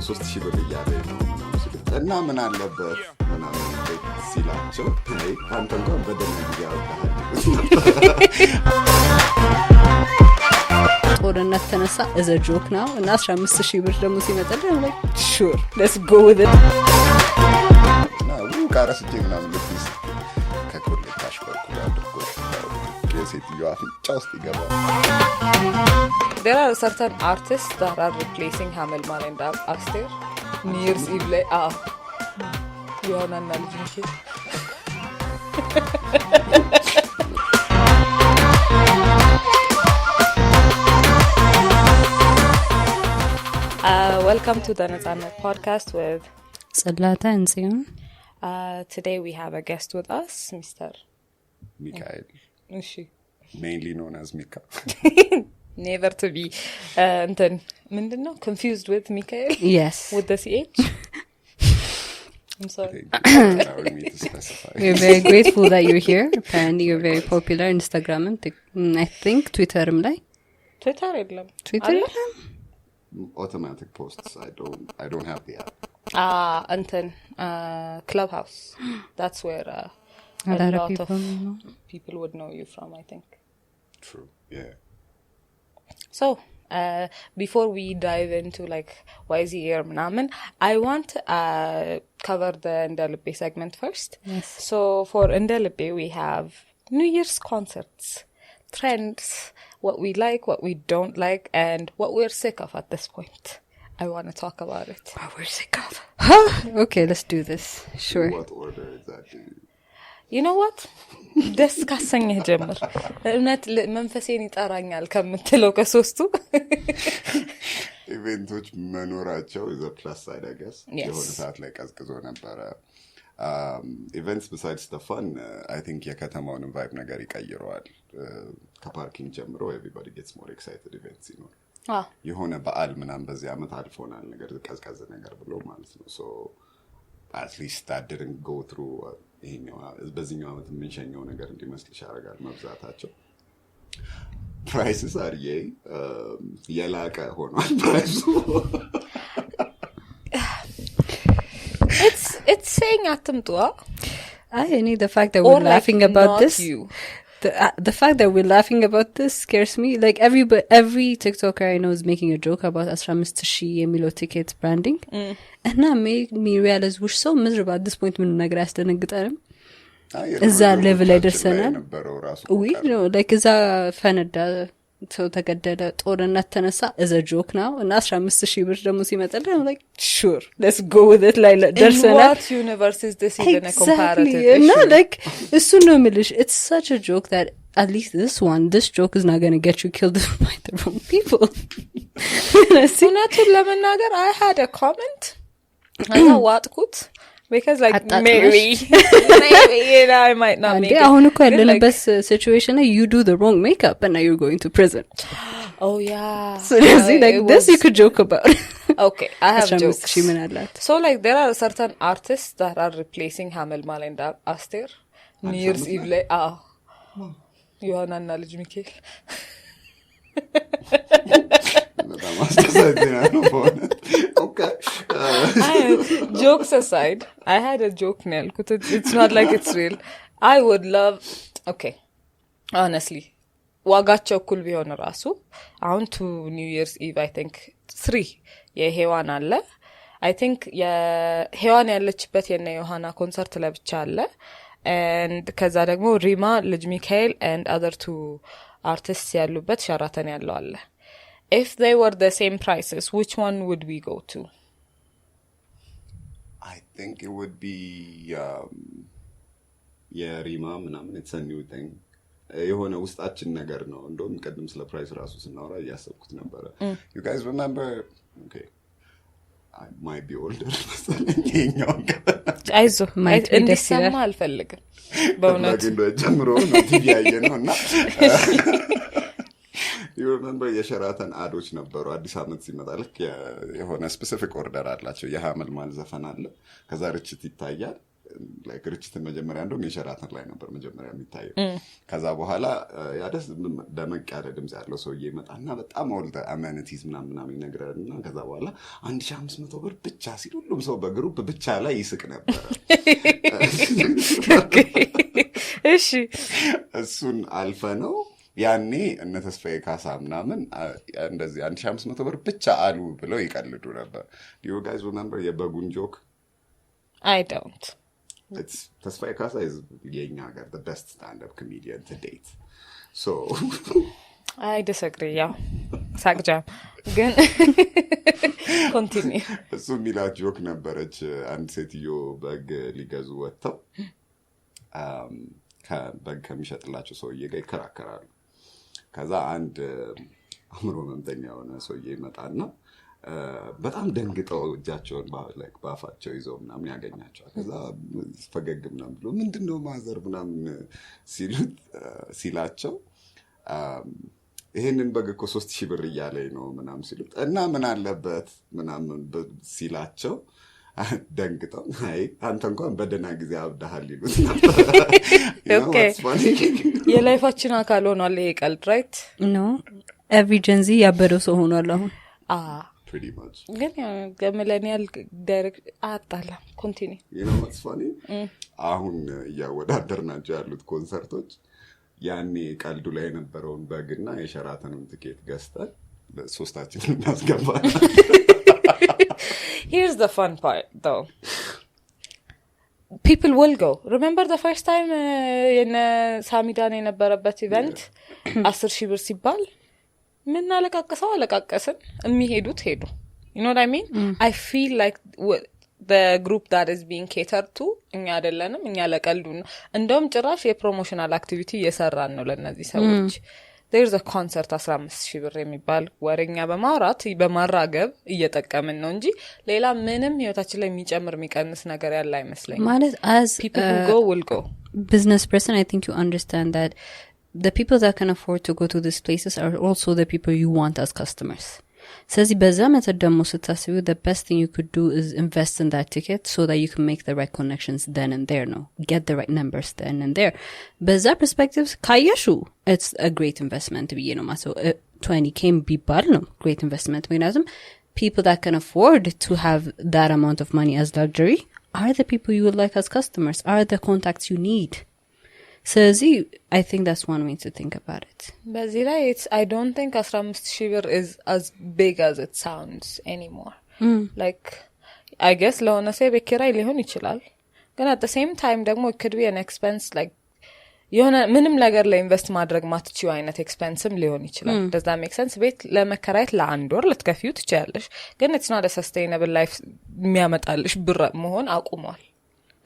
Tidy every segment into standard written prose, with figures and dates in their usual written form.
3000 ብር እያለኝ ነው እና ምን አለበት ምናምን ሲላቸው አይ አንተ እንኳን በደህና ጊዜ አውጣሃል ጦርነት ተነሳ as a joke now እና 15000 ብር ደግሞ ሲመጣልኝ like sure let's go with it ነው ካራስቲ ምናምን ልትይዝ ከኮሌታሽ በኩል አድርጎሽ የሴትዮዋ አፍንጫ ውስጥ ይገባል። There are certain artists that are replacing Hamelman and Aster. New Year's Eve ላይ ዮሐናና ልጅ ሚካኤል Welcome to the Netsanet podcast with ጭንቅላታ and Sion. Today we have a guest with us, Mr. ሚካኤል Ushi. mainly known as Mika. Never to be ምንድነው confused with Mikael? Yes. With the CH? I'm sorry. I would need to specify. We're very grateful that you're here. Apparently you're very popular on Instagram and I think Twitter ላይ Twitter የለም. Twitter Automatic posts. I don't have the app. Clubhouse. That's where a lot of people would know you from, I think. True. Yeah. So, before we dive into like why is he here mnamen, I want to cover the Indelipe segment first. Yes. So for Indelipe we have New Year's concerts, trends, what we like, what we don't like, and what we're sick of at this point. I want to talk about it. What we're sick of. Okay, let's do this. Sure. What order exactly? You know what? ደስ ካሰኘህ ጀምር እውነት መንፈሴን ይጣራኛል ከምትለው ከሶስቱ ኢቨንቶች መኖራቸው is a plus side I guess. የሆነ ሰዓት ላይ ቀዝቅዞ ነበር events besides the fun I think የከተማውን vibe ነገር ይቀይረዋል ከፓርኪንግ ጀምሮ everybody gets more excited events ይኖር የሆነ በዓል ምናምን በዚህ አመት አልፎናል ነገር ቀዝቀዝ ነገር ብሎ ማለት ነው so at least that didn't go through ይሄኛው በዚህኛው አመት ምንሸኘው ነገር እንዲመስልሽ ያደርጋል መብዛታቸው prices are የላቀ ሆኗል price it's saying አትምጡ I need the fact that we're laughing about this the fact that we're laughing about this scares me like every TikToker I know is making a joke about 15000 የሚለው ticket branding and that made me realize we're so miserable at this point ምን ነገር ያስደነግጣልም እዛ level ላይ ደርሰናል we know like እዛ ፈነዳ ሰው ተገደለ ጦርነት ተነሳ as a joke now እና 15000 ብር ደግሞ ሲመጣልኝ I'm like sure let's go with it like ደርሰናል in what universe is this even a comparative issue? No like እሱ ነው የምልሽ it's such a joke that at least this joke is not going to get you killed by the wrong people እውነቱን ለመናገር I had a comment እና ዋጥኩት because like maybe you know I might not make it አሁን እኮ ያለንበት situation you do the wrong makeup and now you're going to prison oh yeah so like this you could joke about okay I have jokes so like there are certain artists that are replacing Hamelman and Aster New Year's Eve ላይ ዮሐናና ልጅ ሚካኤል በጣም አስተሳሰብና ነው okay jokes aside I had a joke now it's not like it's real I would love okay honestly ዋጋቸው እኩል ቢሆን ራሱ አሁን to New Year's Eve I think 3 የሄዋን አለ I think የሄዋን ያለችበት የነ ዮሐና ኮንሰርት ለብቻ አለ and ከዛ ደግሞ ሪማ ልጅ ሚካኤል and other two artists ያሉበት ሸራተን ያለው አለ if they were the same prices which one would we go to I think it would be የሪማ ምናምን it's a new thing የሆነ ውስጣችን ነገር ነው እንደውም ቀድም ስለ ፕራይስ ራሱ ስናወራ ያሰብኩት ነበር you guys remember okay I might be older ይሄኛው አይዞ ማይት እንዲሰማ አልፈልግም በእውነት እንደው ጀምሮ ነው ቲቪ ያየነውና you remember የሸራተን አዶች ነበሩ አዲስ አመት ሲመጣ ልክ የሆነ ስፔሲፊክ ኦርደር አላቸው የሀመልማል ዘፈን አለ ከዛ ርችት ይታያል like ርችትን መጀመሪያ እንደውም የሸራተን ላይ ነበር መጀመሪያ የሚታየው ከዛ በኋላ ያደስ ደመቅ ያለ ድምጽ ያለው ሰውዬ ይመጣና በጣም all the amenities ምናምን ይነግረንና ከዛ በኋላ 1500 ብር ብቻ ሲል ሁሉም ሰው በግሩፕ ብቻ ላይ ይስቅ ነበር እሺ እሱን አልፈ ነው ያኔ እነ ተስፋዬ ካሳ ምናምን እንደዚህ 1500 ብር ብቻ አሉ ብለው ይቀልዱ ነበር do you guys remember የበጉን ጆክ I don't it's ተስፋዬ ካሳ is የኛ ሀገር the best stand-up comedian to date so I disagree ያው ሳቅጃ ግን continue እሱ ሚላት ጆክ ነበረች አንድ ሴትዮ በግ ሊገዙ ወጥተው ከበግ ከሚሸጥላቸው ሰውዬ ጋር ይከራከራሉ ከዛ አንድ አምሮ መምተኛ ሆነ ሰውዬ ይመጣና በጣም ደንግጠው እጃቸውን ባፋቸው ይዘው ምናምን ያገኛቸዋል ከዛ ፈገግ ምናምን ብሎ ምንድነው ማዘር ምናምን ሲላቸው ይሄንን በግ እኮ 3000 ብር እያለኝ ነው ምናምን ሲሉት እና ምን አለበት ምናምን ሲላቸው ደንግጠው አይ አንተ እንኳን በደህና ጊዜ አብዳሃል ይሉት ነበር ኦኬ የላይፋችን አካል ሆኗል ይሄ ቀልድ ራይት no every gen z ያበደው ሰው ሆኗል አሁን pretty much ግን ገመለኒያል ዳይሬክት አጣላ ኮንቲኒው you know what's funny አሁን ያወዳደርናቸው ያሉት ኮንሰርቶች ያኔ ቀልዱ ላይ የነበረውን በግና የሸራተንን ትኬት ገዝተን ሶስታችንን እናስገባለን Here's the fun part though. People will go. Remember the first time in Samidan የነበረበት event 10,000 ብር ሲባል ምን አለቃቀስን የሚሄዱት ሄዱ. You know what I mean? I feel like the group that is being catered to እኛ አይደለንም እኛ ለቀልዱ ነው. እንደውም ጭራሽ የፕሮሞሽናል አክቲቪቲ እየሰራን ነው ለነዚህ ሰዎች. There's a concert 15,000 ብር የሚባል ወሬኛ በማውራት በማራገብ እየተጠቀምን ነው እንጂ ሌላ ምንም ህይወታችን ላይ የሚጨምር የሚቀንስ ነገር ያለ አይመስለኝም ማለት as people who go will go business person I think you understand that the people that can afford to go to these places are also the people you want as customers ስለዚህ በዛ መተት ደግሞ ስታስቡ the best thing you could do is invest in that ticket so that you can make the right connections then and there no get the right numbers then and there በዛ perspective ካየሹ it's a great investment ብዬ ነው ማሰው 20k ቢባል ነው great investment ምክንያቱም people that can afford to have that amount of money as luxury are the people you would like as customers are the contacts you need So I think that's one way to think about it. Bazira, I don't think 15,000 ብር is as big as it sounds anymore. Like, I guess ለሆነ ሰው በኪራይ ሊሆን ይችላል. ግን at the same time ደግሞ it could be an expense like የሆነ ምንም ነገር ላይ ኢንቨስት ማድረግ ማትችው አይነት ኤክስፔንስም ሊሆን ይችላል. Does that make sense? ቤት ለመከራየት ለአንድ ወር ልትከፊው ትችያለሽ. ግን it's not a sustainable life የሚያመጣልሽ ብር መሆን አቁሟል.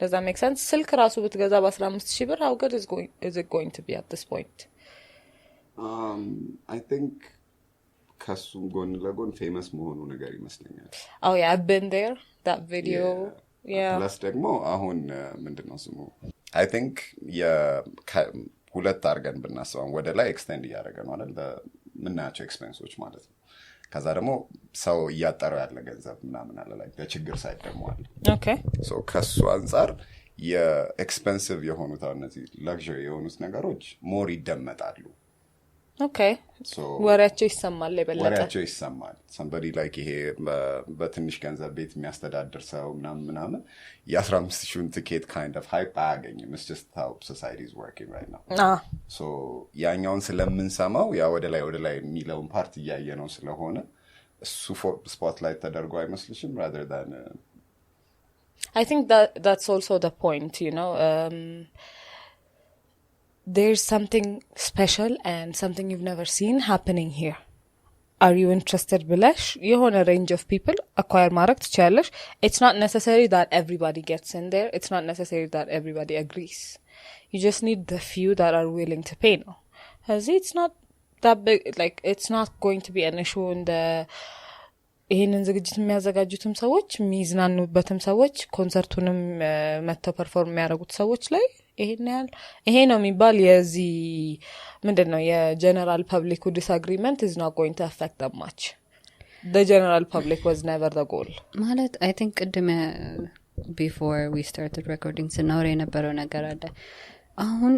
Does that make sense? ስልክ ራሱ ብትገዛ በ15,000 ብር how good is it going to be at this point? I think ከሱ ጎን ለጎን ፌመስ መሆኑ ነገር ይመስለኛል. Oh yeah, I've been there. That video. Yeah. Plus ደግሞ አሁን ምንድነው ስሙ? I think ሁለት አርገን ብናስበው ወደ ላይ ኤክስቴንድ ያደረገ ነው አይደል? ምናቸው ኤክስፔንሶች ማለት ነው. ከዛ ደግሞ ሰው ያጣራው ያለ ገንዘብ ምናምን አለ ላይ ለችግር ሳይድ ደግሞ አለ ኦኬ ሶ ከሱ አንፃር የኤክስፔንሲቭ የሆኑት እነዚህ ለግዠሪ የሆኑት ነገሮች ሞር ይደመጣሉ ኦኬ ወሬያቸው ይሰማል ለበለጠ ወሬያቸው ይሰማል somebody like ይሄ በትንሽ ገንዘብ ቤት የሚያስተዳድር ሰው ምናምን የ15,000 ticket kind of hype አያገኝም it's just how society is working right now so ያኛውን ስለምንሰማው ያ ወደ ላይ የሚለውን ፓርት እያየ ነው ስለሆነ እሱ ስፖትላይት ተደርጎ አይመስልሽም rather than I think that's also the point you know there's something special and something you've never seen happening here. Are you interested bilash? Yehona range of people acquire market challenge. It's not necessary that everybody gets in there. It's not necessary that everybody agrees. You just need the few that are willing to pay now. As it's not that big, like it's not going to be an issue in the ይሄንን ዝግጅት የሚያዘጋጁትም ሰዎች ሚዝናኑበትም ሰዎች ኮንሰርቱንም መተው ፐርፎርም የሚያደርጉት ሰዎች ላይ ይሄ ነው የሚባል የዚህ ምንድነው የጀነራል ፐብሊክ disagreement is not going to affect them much. The general public was never the goal. ማለት I think ቅድም before we started recording ስናወራ የነበረው ነገር አለ አሁን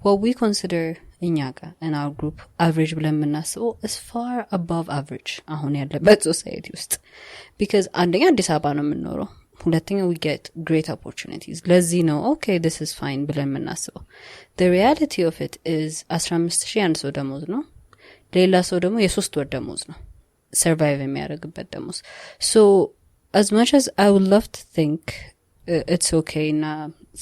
what we consider እኛ ጋር in our group average ብለን የምናስበው is far above average አሁን ያለበት society ውስጥ because አንደኛ አዲስ አበባ ነው የምንኖረው ሁለተኛ we get great opportunities ለዚህ ነው okay this is fine ብለን የምናስበው the reality of it is 15000 አንድ ሰው ደሞዝ ነው ሌላ ሰው ደግሞ የ3 ወር ደሞዝ ነው survive የሚያደርግበት ደሞዝ so as much as I would love to think it's okay na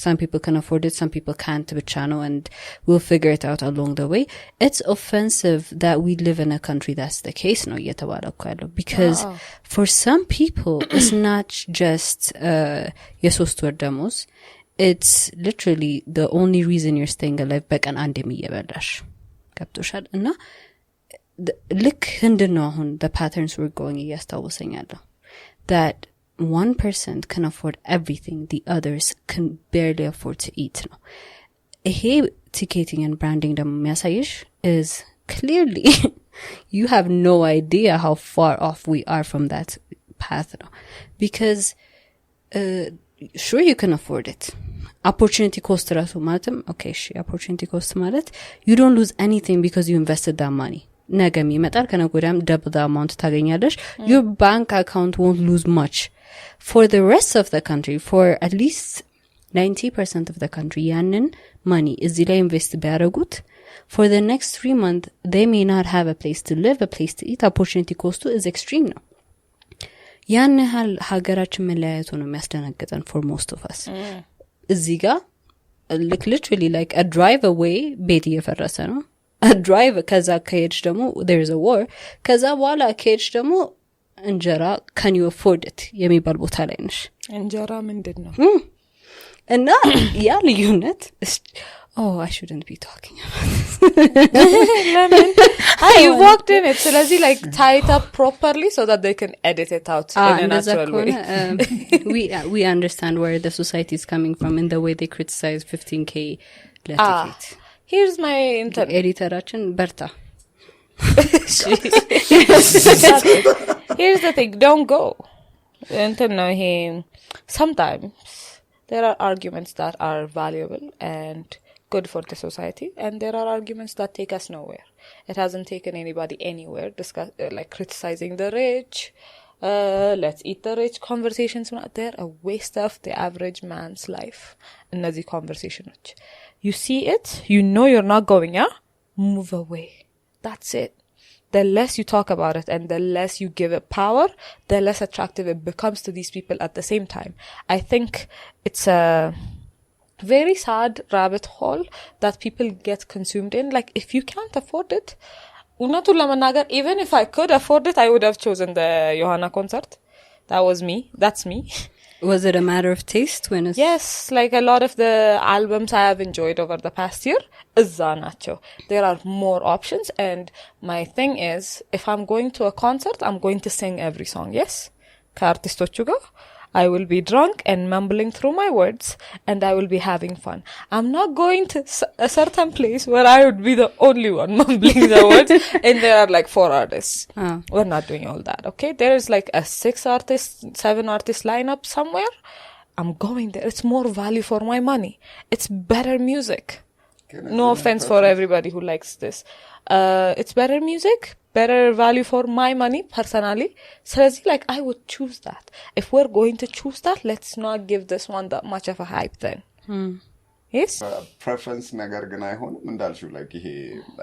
some people can afford it some people can't bichano and we'll figure it out along the way it's offensive that we live in a country that's the case no yetabalakalo because for some people it's not just yesost word demos it's literally the only reason you're staying alive bekan ande miyebellash kaptoshal እና ልክ እንደነው አሁን the patterns we're going ያስታውሰኛለሁ that one person can afford everything the others can barely afford to eat no hey ticketing and branding dem message is clearly you have no idea how far off we are from that path no because sure you can afford it opportunity cost rasu malatem okay opportunity cost malet you don't lose anything because you invested that money ነገም ይመጣል ከነጎዳም double the amount ታገኛለሽ your bank account won't lose much for the rest of the country for at least 90% of the country ያንን money እዚህ ላይ invest ቢያደርጉት for the next 3 months they may not have a place to live a place to eat opportunity cost is extreme ነው ያን ያህል ሀገራችን መለያየቱ ነው የሚያስደነግጠን for most of us እዚህ ጋር literally like a drive away ቤት እየፈረሰ ነው a drive kaza cage demo there's a war kaza wala cage demo እንጀራ can you afford it የሚባል ቦታ ላይ ነሽ እንጀራ ምንድነው እና ያ ልዩነት oh I shouldn't be talking about this I walked in it so like tie it up properly so that they can edit it out in a natural way we understand where the society is coming from in the way they criticize 15k ticket here's my editoraችን በርታ here's the thing don't go no sometimes there are arguments that are valuable and good for the society and there are arguments that take us nowhere it hasn't taken anybody anywhere like criticizing the rich let's eat the rich conversations they're a waste of the average man's life in these conversations you see it you know you're not going move away that's it the less you talk about it and the less you give it power the less attractive it becomes to these people at the same time I think it's a very sad rabbit hole that people get consumed in like if you can't afford it even if I could afford it I would have chosen the Johanna concert that was me that's me was it a matter of taste when it's yes like a lot of the albums I have enjoyed over the past year izza nacho there are more options and my thing is if I'm going to a concert I'm going to sing every song yes ka artistochu ga I will be drunk and mumbling through my words and I will be having fun I'm not going to a certain place where I would be the only one mumbling the words and there are like 4 artists we're not doing all that okay there is like a 7 artist lineup somewhere I'm going there it's more value for my money it's better music no offense for everybody who likes this it's better music better value for my money personally so like I would choose that if we're going to choose that let's not give this one that much of a hype then yes preference ነገር ግን አይሆንም እንዳልሽው like ይሄ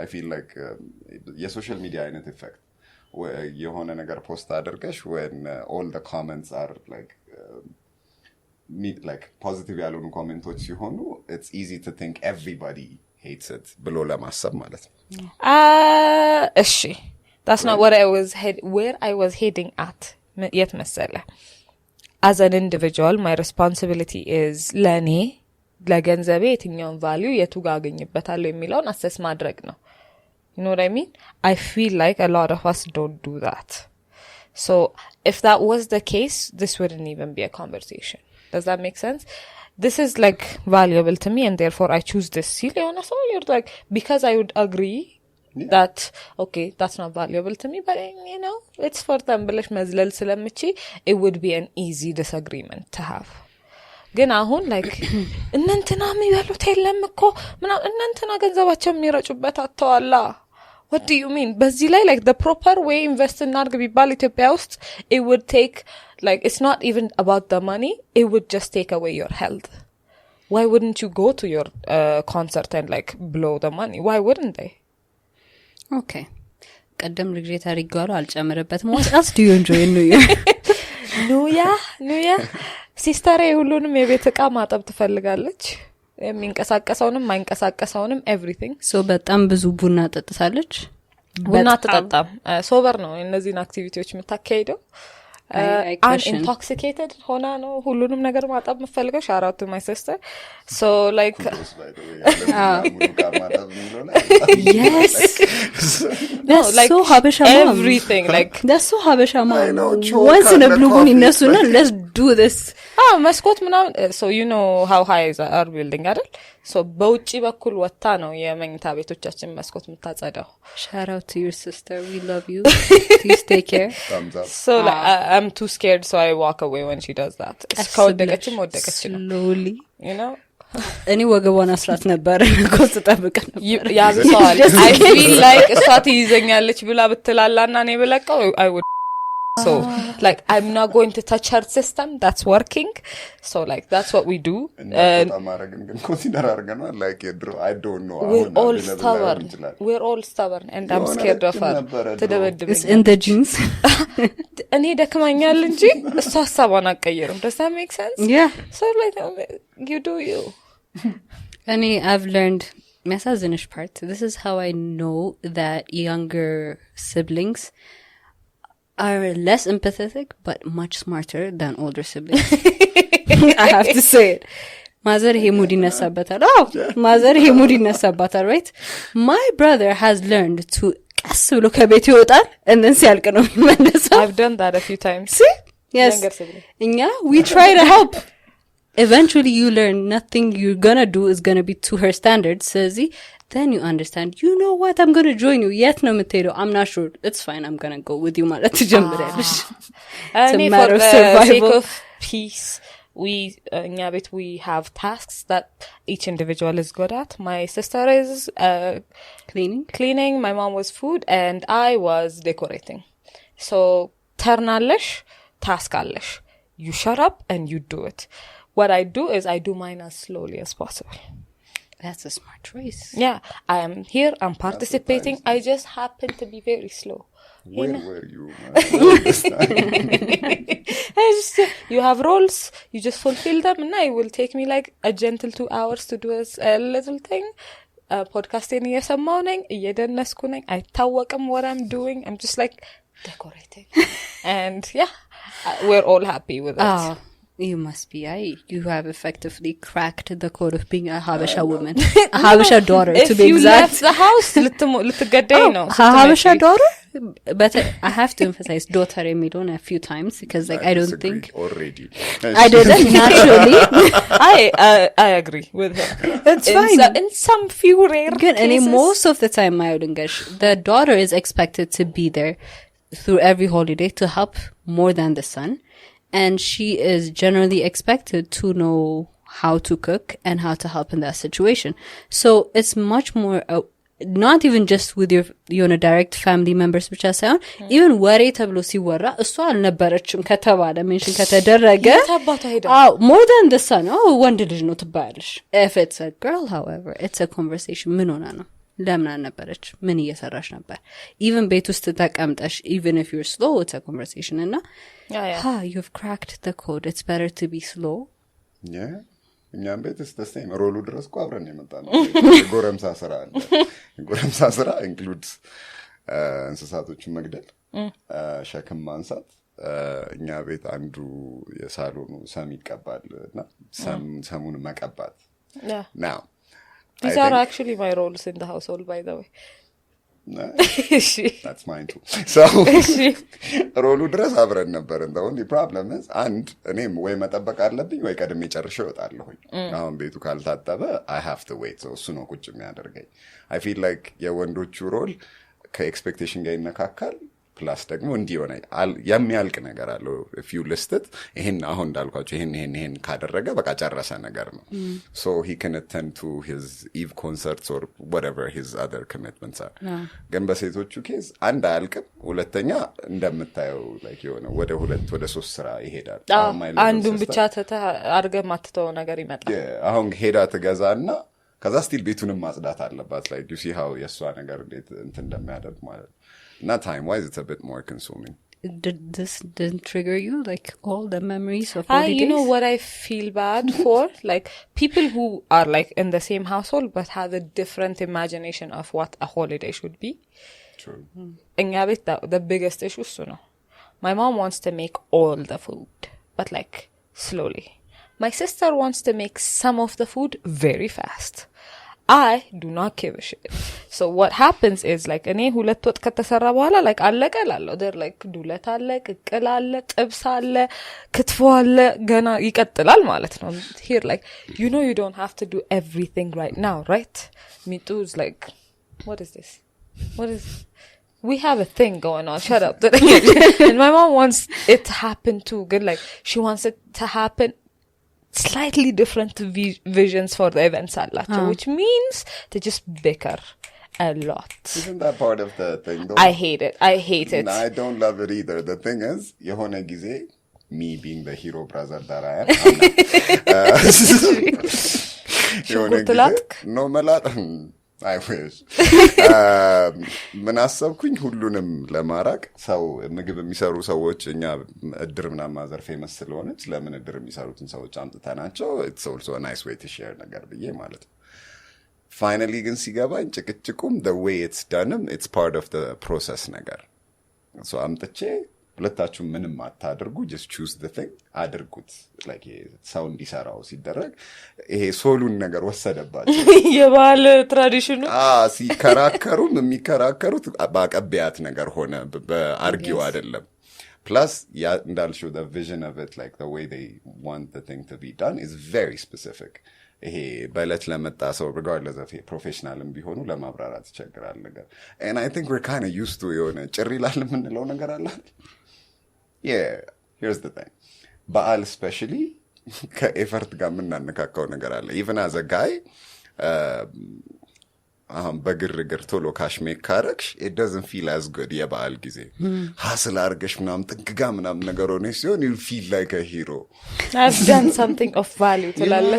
I feel like የሶሻል ሚዲያ አይነት effect የሆነ ነገር ፖስት አድርገሽ when all the comments are like positive ያሉን ኮሜንቶች ሲሆኑ it's easy to think everybody hates it ብሎ ለማሰብ ማለት ነው እሺ that's not what where I was heading at yet mesele as an individual my responsibility is ለኔ ለገንዘቤ የትኛውን value የቱ ጋር አገኝበታለሁ የሚለውን አሰስ ማድረግ ነው you know what I mean I feel like a lot of us don't do that so if that was the case this wouldn't even be a conversation does that make sense this is like valuable to me and therefore I choose this so you're like because I would agree that okay that's not valuable to me but it's for them it would be an easy disagreement to have ግን አሁን like እናንተና የሚበሉት የለም እኮ ምናምን እናንተና ገንዘባቸው የሚረጩበት አተዋላ what do you mean በዚህ ላይ like the proper way invest እናድርግ ቢባል ኢትዮጵያ ውስጥ it would take like it's not even about the money it would just take away your health why wouldn't you go to your concert and like blow the money why wouldn't they okay ቀደም ሪግሬት አድርጓለሁ አልጨመረበትም what else do you enjoy in New Year ሲስተር ሁሉንም የቤት ዕቃ ማጠብ ትፈልጋለች የሚንቀሳቀሰውንም ማይንቀሳቀሰውንም everything so በጣም ብዙ ቡና ጠጥታለች ቡና ተጠጣም ሶበር ነው እነዚህን አክቲቪቲዎች የምታካሂደው unintoxicated ሆና ነው ሁሉንም ነገር ማጠብ የምፈልገው shout out to my sister so like yes no like so habesha mom everything like that's so habesha mom once in a blue moon inasuna let's do this መስኮት ምናምን so you know how high is our building አይደል so በውጪ በኩል ወጣ ነው የመኝታ ቤቶቻችን መስኮት የምታጸዳው shout out to your sister we love you please take care so like, I'm too scared so I walk away when she does that ከወደቀችም ወደቀች ነው slowly you know እኔ ወገቧን አስራት ነበር ኮስ ተጠብቀ ነበር ያብሰዋል I feel like እሷ ትይዘኛለች ብላ ብትላላና እኔ ብለቀው I would so like I'm not going to touch her system that's working so like that's what we do consider argana like I don't know we're all stubborn and I'm scared of her it's in the genes እኔ ደክማኛል እንጂ እሷ ሐሳቧን አቀየረም does that make sense yeah so like you do you and I've learned messagenish part this is how I know that younger siblings are less empathetic but much smarter than older siblings I have to say it mother he mood inasabatal mother he mood inasabatal right my brother has learned to ቀስ ብሎ ከቤት ይወጣል and then ሲያልቅ ነው የሚመለሰው I've done that a few times see yes እኛ we try to help eventually you learn nothing you're gonna do is gonna be to her standards so then you understand you know what I'm going to join you yet no metero I'm not sure it's fine I'm going to go with you ማለት ትጀምራለሽ it's a matter of survival of peace we we have tasks that each individual is good at my sister is cleaning my mom was food and I was decorating so ternalesh task allesh you shut up and you do it what I do is I do mine as slowly as possible that's a smart choice yeah I am here I'm participating I just happen to be very slow where were you you have roles you just fulfill them and it will take me like a gentle 2 hours to do a little thing podcasting እየሰማው ነኝ እየደነስኩ ነኝ አይታወቅም what I'm doing I'm just like decorating and yeah we're all happy with it you must be you have effectively cracked the code of being a habesha woman a habesha daughter to be exact if you left the house ልትገደይ ነው habesha daughter but I have to emphasize daughter emilon a few times because like I don't think already I didn't naturally I agree with her it's fine in some few rare good and most of the time my English the daughter is expected to be there through every holiday to help more than the son and she is generally expected to know how to cook and how to help in that situation so it's much more not even just with your direct family members which are sound even wari tablo siwara እሷ አልነበረችም ከተባለ ሜንሽን ከተደረገ more than the son ወንድ ልጅ ነው ትባያለሽ if it's a girl however it's a conversation ምን ሆና ነው ለምን አልነበረች ምን እየሰራሽ ነበር even ቤት ውስጥ ተቀምጠሽ even if you're slow it's a conversation እና you've cracked the code it's better to be slow yeah እኛም ቤት the same ሮሉ ድረስ አብረን የመጣነው ጎረምሳ ስራ አለ ጎረምሳ ስራ includes እንስሳቶችን መግደል ሸክም ማንሳት እኛ ቤት አንዱ የሳሎኑ ሰም ይቀባልና ሰሙን መቀባት now these are actually my roles in the household by the way that's mine too so ሮሉ ድረስ አብረን ነበር the only problem is and እኔም ወይ መጠበቅ አለብኝ ወይ ቀድሜ ጨርሼ እወጣለሁኝ አሁን ቤቱ ካልታጠበ I have to wait so እሱ ነው ቁጭ የሚያደርገኝ I feel like የወንዶቹ ሮል ከኤክስፔክቴሽን ጋር ይነካካል ፕላስ ደግሞ እንዲሆነ የሚያልቅ ነገር አለው if you list it ይሄን አሁን እንዳልኳችሁ ይሄን ካደረገ በቃ ጨረሰ ነገር ነው so he can attend to his eve concerts or whatever his other commitments are ግን በሴቶቹ ኬዝ አንድ አያልቅም ሁለተኛ እንደምታየው like የሆነ ወደ 3 ስራ ይሄዳል አንዱን ብቻ አርገ ማትተው ነገር ይመጣል አሁን ሄዳ ትገዛና ከዛ ስቲል ቤቱንም ማጽዳት አለባት like you see how የሷ ነገር እንዴት እንትን እንደሚያደርግ ማለት not time wise it's a bit more consuming didn't trigger you like all the memories of holidays? You know what I feel bad for like people who are like in the same household but have a different imagination of what a holiday should be true and the biggest issue is no my mom wants to make all the food but like slowly my sister wants to make some of the food very fast I do not give a shit so what happens is like እኔ ሁለት ወጥ ከተሰራ በኋላ like አለቀላለሁ they're like ዱለት አለ ቅቅል አለ ጥብስ አለ ክትፎ አለ ገና ይቀጥላል ማለት ነው here like you know you don't have to do everything right now right me too is like what is this we have a thing going on shut up and my mom wants it to happen too good like she wants it to happen slightly different visions for the events alacho which means they just bicker a lot isn't that part of the thing though I hate it no, I don't love it either the thing is yehone gize me being the hero brother that I am yehone gize no malat I wish ምን አሰብኩኝ ሁሉንም ለማራቅ ሰው ምግብ የሚሰሩ ሰዎች እኛ እድርምና ማዘር ፌመስ ስለሆነች ለምን እድር የሚሰሩትን ሰዎች አምጥተናቸው it's also a nice way to share ነገር ብዬ ማለት ነው finally ግን ሲገባኝ ጭቅጭቁም the way it's done it's part of the process ነገር so አምጥቼ ሁለታችሁ ምንም አታድርጉ just choose the thing አድርጉት like ሰው እንዲሰራው ሲደረግ ይሄ ሶሉን ነገር ወሰደባቸው የባህል ትራዲሽኑ ሲከራከሩም የሚከራከሩት ባቀበያት ነገር ሆነ በአርጊው አይደለም plus እንዳልሽው the vision of it like the way they want the thing to be done is very specific ይሄ በለት ለመጣ ሰው regardless of professionalም ቢሆኑ ለማብራራት ይቸግራል ነገር and I think we're kind of used to የሆነ ጭሪላል ምንለው ነገር አለ yeah here's the thing በአል especially ከኤፈርት ጋር ምናነካካው ነገር አለ even as a guy በግርግር ቶሎ ካሽሜክ ካረክሽ it doesn't feel as good የበአል ጊዜ ሀስል አርገሽ ምናምን ጥግጋ ምናምን ነገር ሆነ ሲሆን you feel like a hero I've done something of value ትላለ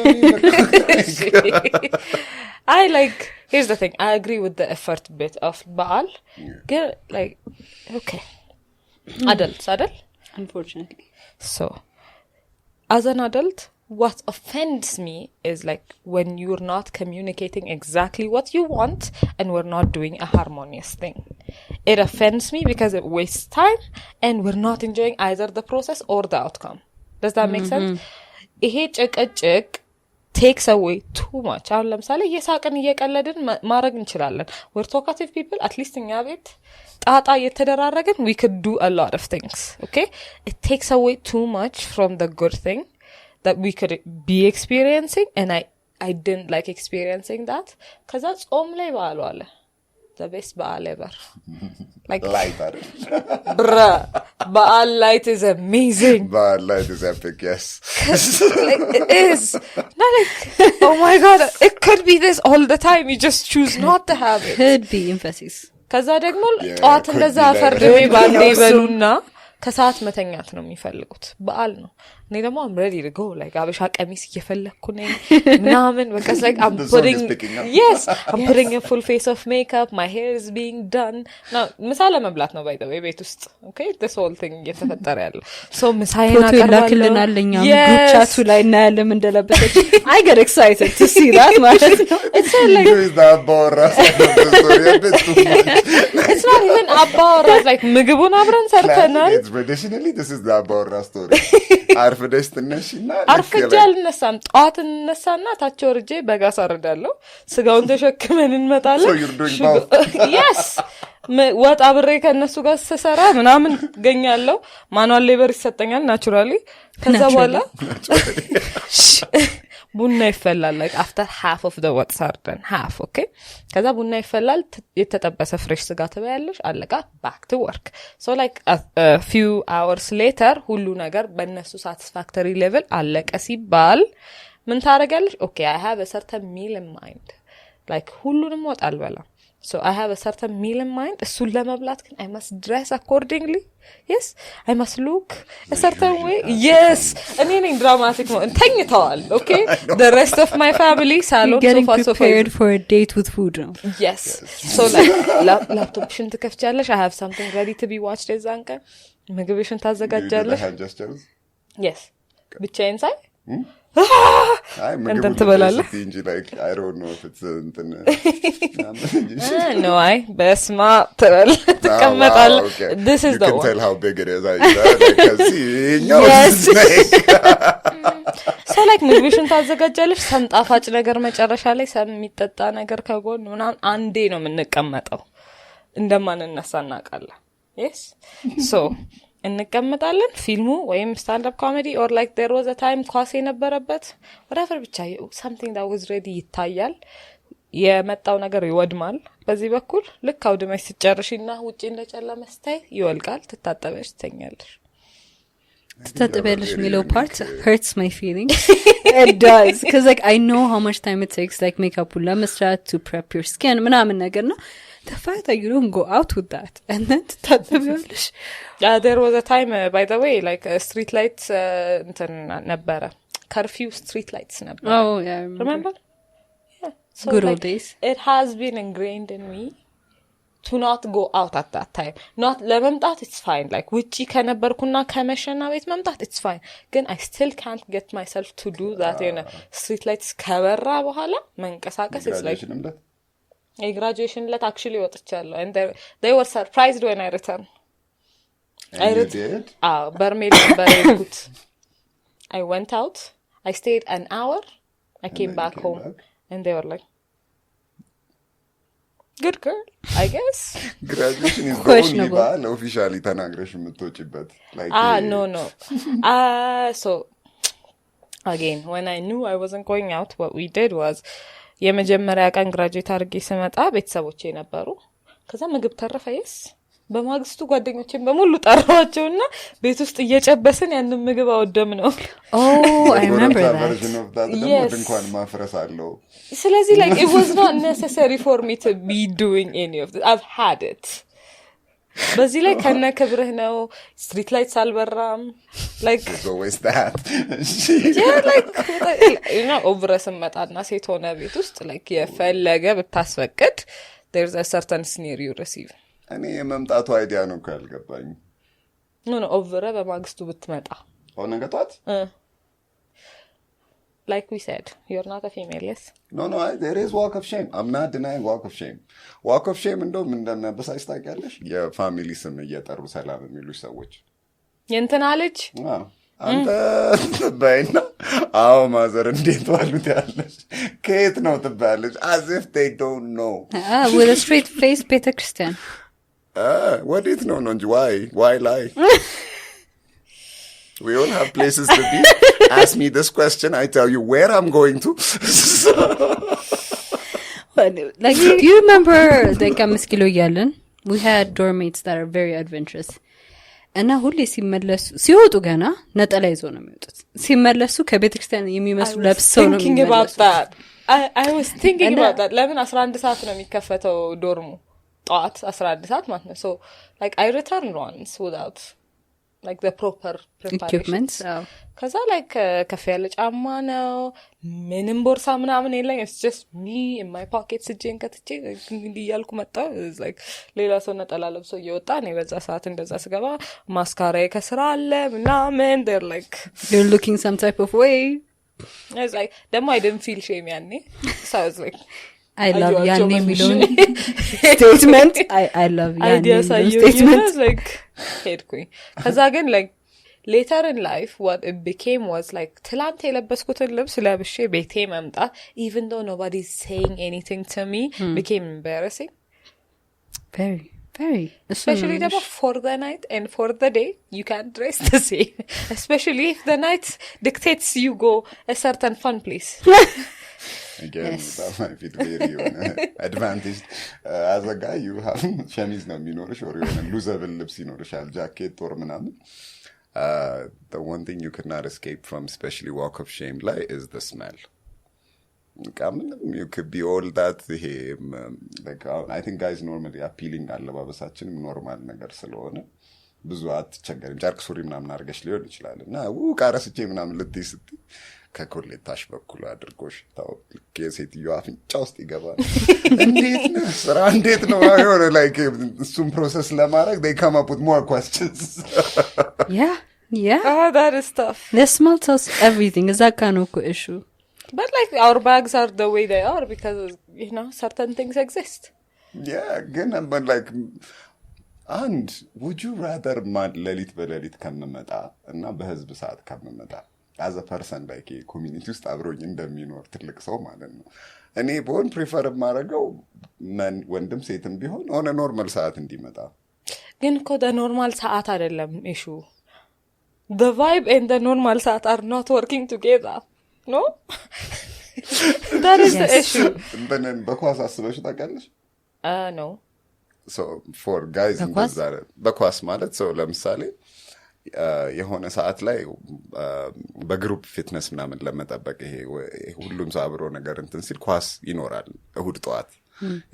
I like here's the thing I agree with the effort bit of በአል ግን like okay adults unfortunately so as an adult what offends me is like when you're not communicating exactly what you want and we're not doing a harmonious thing it offends me because it wastes time and we're not enjoying either the process or the outcome does that make sense ይሄ ጭቅጭቅ takes away too much አሁን ለምሳሌ የሳቅን እየቀለድን ማድረግ እንችላለን we're talkative people at least እኛ ቤት ጣጣ እየተደራረግን we could do a lot of things okay it takes away too much from the good thing that we could be experiencing and I didn't like experiencing that cuz that's only ባሉ አለ the best baal ever like light bruh baal light is amazing baal light is epic yes like, it is not like oh my god it could be this all the time you just choose not to have it could be emphasis ከዛ ደግሞ ጧት እንደዛ ፈርደው ባንዴ ይበሉና ከሰዓት መተኛት ነው የሚፈልጉት በአል ነው እኔ ደግሞ I'm ready to go like አበሻ ቀሚስ እየፈለኩ ነኝ ምናምን because like I'm putting a full face of makeup my hair is being done now ምሳለ መብላት ነው by the way ቤት ውስጥ okay this whole thing እየተፈጠረ ያለው so ምሳዬና ቀርባለሁ group chat ላይ እናያለን እንደለበሰች I get excited to see that ማለት ነው it's like it's not even about like ምግቡን አብረን ሰርተናል traditionally this is the abora story አርፈደስ ተነሽና አርፈጃል ነሳም ጧት እንነሳና ታች ወርጄ በጋስ አረዳለሁ ስጋውን ተሸክመን እንመጣለን so you're doing both yes ወጣ ብሬ ከነሱ ጋር ሰሰራ ምናምን ገኛለሁ ማኑዋል ሌበር ይሰጠኛል ናቹራሊ ከዛ በኋላ ቡና ይፈላል like after half of the what's are done half okay ከዛ ቡና ይፈላል የተጠበሰ ፍሬሽ ስጋ ትበያለሽ አለቃ back to work so like a few hours later ሁሉ ነገር በእነሱ satisfactory level አለቀ ሲባል ምን ታረጋለሽ okay I have a certain meal in mind like ሁሉንም ወጥ አልበላም so I have a certain meal in mind እሱን ለመብላት ግን I must dress accordingly yes I must look a certain way yes እኔ ነኝ dramatic ነው እንተኝተዋል okay the rest of my family salon sofa prepared for a date with food no? yes so like laptopሽን ትከፍቻለሽ I have something ready to be watched እዛንቀ ምግብሽን ታዘጋጃለሽ yes ብቻዬን ሳይ እንትን ትበላለህ እንጂ like I don't know if it's እንትን no I በስማ ተቀመጣለህ this is the one you can tell how big it is I can see yes so like ምግብሽን ታዘጋጃለሽ ሰምጣፋጭ ነገር መጨረሻ ላይ ሰምሚጠጣ ነገር ከጎን ምናምን አንዴ ነው የምንቀመጠው እንደማንነሳ እናውቃለን yes so እንቀመጣለን ፊልሙ ወይም ስታንድ አፕ ኮሜዲ or like there was a time ኳስ የነበረበት whatever ብቻ something that was ready ይታያል የመጣው ነገር ይወድማል በዚህ በኩል ልክ አውድመሽ ሲጨርሽና ውጪ እንደጨለመ ስታይ ይወልቃል ትታጠበሽ ትተኛለሽ ትታጠበልሽ ሚለው part hurts my feelings it does because like I know how much time it takes like makeup ለመስራት to prep your skin ምናምን ነገር ነው the fact that you don't go out with that and then ትታጠበልሽ there was a time by the way like street lights እንትን ነበረ curfew street lights ነበረ oh yeah remember yeah so good old days it has been ingrained in me to not go out at that time not ለመምጣት it's fine like ውጪ ከነበርኩና ከመሸና ቤት መምጣት it's fine ግን I still can't get myself to do that in street lights ከበራ በኋላ መንቀሳቀስ is like a graduation let actually ወጥቻለሁ and they were surprised when I returned did? Barmaid very good. I went out. I stayed an hour. I came back home. And they were like, good girl, I guess. Graduation is the only one officially ተናግረሽ የምትወጪበት. Like no. So, again, when I knew I wasn't going out, what we did was, የመጀመሪያ ቀን graduate አድርጌ ስመጣ ቤተሰቦቼ ነበሩ. ከዛ ምግብ ተረፈ yes. በማግስቱ ጓደኞቼን በሙሉ ጠራዋቸውና ቤት ውስጥ እየጨበስን ያንን ምግብ አወደም ነው I remember that እንኳን ማፍረስ አለው ስለዚህ like it was not necessary for me to be doing any of this I've had it በዚህ ላይ ከነ ክብርህ ነው ስትሪት ላይትስ አልበራም like it's always that yeah like you know ኦቨረስም መጣና ሴት ሆነ ቤት ውስጥ like የፈለገ ብታስፈቅድ there's a certain sneer you receive እኔ የመምጣቱ አይዲያ ነው ካልገባኝ no ኦቨረ በማግስቱ ብትመጣ ሆነ ገጣት like we said you're not a female yes no there is walk of shame I'm not denying walk of shame እንደው ምንድነው በሳይስ ታውቂያለሽ የፋሚሊ ስም እየጠሩ ሰላም የሚሉሽ ሰዎች የእንትና ልጅ አንተ ባይና አዎ ማዘር እንዴት ዋሉት ያለሽ ከየት ነው ትባያለሽ as if they don't know with a straight face ቤተክርስቲያን what is no እንጂ why lie we all have places to be ask me this question I tell you where I'm going to like do you remember like አምስት ኪሎ እያለን we had dorm mates that are very adventurous እና ሁሌ ሲመለሱ ሲወጡ ገና ነጠላ ይዘው ነው የሚወጡት ሲመለሱ ከቤተክርስቲያን የሚመስሉ ለብሰው ነው የሚመለሱ I was thinking about that ለምን 11 ሰዓት ነው የሚከፈተው ዶርሙ ጧት 11 ሰዓት ማለት ነው so like I returned once without like the proper equipment ከዛ like ከፍ ያለ ጫማ ነው ምንም ቦርሳ ምናምን የለኝ it's just me in my pockets እጄን ከትቼ እንግዲህ እያልኩ መጣሁ it's like ሌላ ሰው ነጠላ ለብሶ እየወጣ ነው በዛ ሰዓት እንደዛ ስገባ ማስካራዬ ከስራ አለ ምናምን they're like you're looking some type of way I was like ደግሞ I didn't feel shame ያኔ so I was like I love ያኔ የሚለውን statement I love ያኔ statement like ሄድኩኝ ከዛ ግን like later in life what it became was like ትላንት የለበስኩትን ልብስ ለብሼ ቤቴ መምጣት even though nobody's saying anything to me became embarrassing very very especially for the night and for the day you can't dress the same, especially if the night dictates you go a certain fun place. Again, yes. That might be very advantage. As a guy, you have ሸሚዝ ነው የሚኖርሽ or የሆነ ሉዘብል ልብስ ይኖርሻል ጃኬት ጦር ምናምን. The one thing you could not escape from, especially walk of shame ላይ is the smell. You could be all that like I think guys normally appealing አለባበሳችን ኖርማል ነገር ስለሆነ ብዙ አትቸገሪም ጨርቅ ሱሪ ምናምን አድርገሽ ሊሆን ይችላል እና ቃረስቼ ምናምን ልትይ ስትይ ከኮሌታሽ በኩል አድርጎሽ ታው ከሴትዮ አፍንጫ ውስጥ ይገባል እንዴት ነው ስራ እንዴት ነው የሆነ like እሱም ፕሮሰስ ለማድረግ they come up with more questions. Yeah oh that is tough. The smell tells everything. Is that kind of issue? But like our bags are the way they are because you know certain things exist. Yeah again but like and would you rather ለሊት በለሊት ከመመጣ እና በህዝብ ሰዓት ከመመጣ as a person like a community ውስጥ አብሮኝ እንደሚኖር ትልቅ ሰው ማለት ነው እኔ ቦን ፕሪፈር ማረገው ወንድም ሴትም ቢሆን ሆነ ኖርማል ሰዓት እንዲመጣ ግን እኮ the normal ሰዓት አይደለም issue. The vibe and the normal ሰዓት are not working together. No? That is the issue. Then በኳስ አስበሽ ታውቂያለሽ? No. So for guys in that በኳስ ማለት so ለምሳሌ የሆነ ሰዓት ላይ በግሩፕ ፊትነስ ምናምን ለመጠበቅ ይሄ ሁሉም ሰው አብሮ ነገር እንትን ሲል ኳስ ይኖራል እሁድ ጠዋት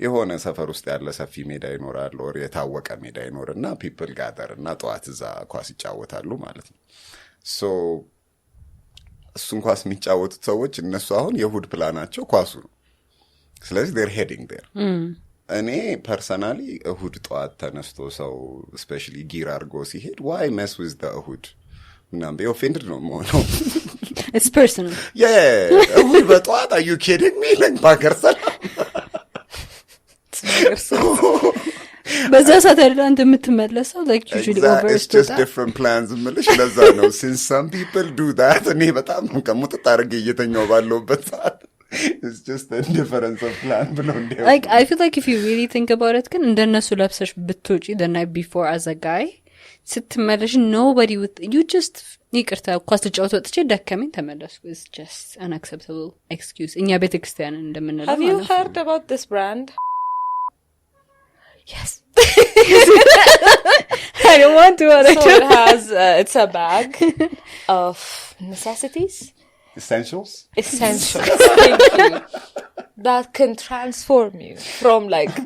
የሆነ ሰፈር ውስጥ ያለ ሰፊ ሜዳ ይኖራል or የታወቀ ሜዳ ይኖርና people gather እና ጠዋት እዛ ኳስ ይጫወታሉ ማለት ነው so እሱን ኳስ የሚጫወቱት ሰዎች እነሱ አሁን የእሁድ ፕላናቸው ኳሱ ነው ስለዚህ they're heading there እኔ ፐርሰናሊ እሁድ ጠዋት ተነስቶ ሰው especially ጊር አድርጎ ሲሄድ why mess with the እሁድ ምናምን be offended ነው የምሆነው it's personal እሁድ በጠዋት are you kidding me like ባገር ሰላም በዛ ሳተርዳ እንደምትመለሰው like usually over it's just different plans ምልሽ ለዛ ነው since some people do that እኔ በጣም ከሙጥጥ አድርጌ እየተኛው ባለውበት ሰዓት it's just a difference of plan below there. Like I feel like if you really think about it ግን እንደነሱ ለብሰሽ ብትወጪ the night before as a guy ስትመለሽ nobody would you just ይቅርታ ኳስ ተጫውቶ ወጥቼ ደከመኝ ተመለስኩ is just an acceptable excuse እኛ ቤተክርስቲያን እንደምንለው Have you heard about this brand? Yes. I don't want to so it has it's a bag of necessities essentials thank you that can transform you from like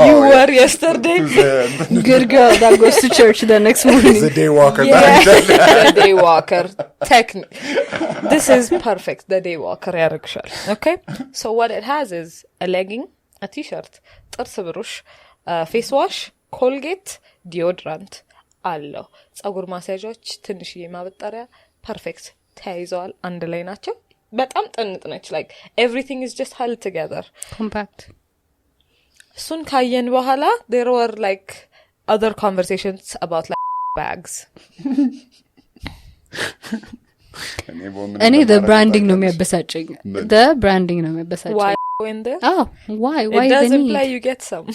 you were yesterday good girl that goes to church the next morning the day walker the day walker technique this is perfect the day walker ያረግሻል okay so what it has is a legging a t-shirt ጥርስ ብሩሽ face wash colgate deodorant አለው ጸጉር ማሳጆች ትንሽዬ ማበጠሪያ ፐርፌክት ተያይዘዋል አንድ ላይ ናቸው በጣም ጥንጥ ነች like everything is just held together compact እሱን ካየን በኋላ there were like other conversations about like bags እኔ the branding ነው የሚያበሳጨኝ the branding ነው የሚያበሳጨኝ why in there why it doesn't imply you get some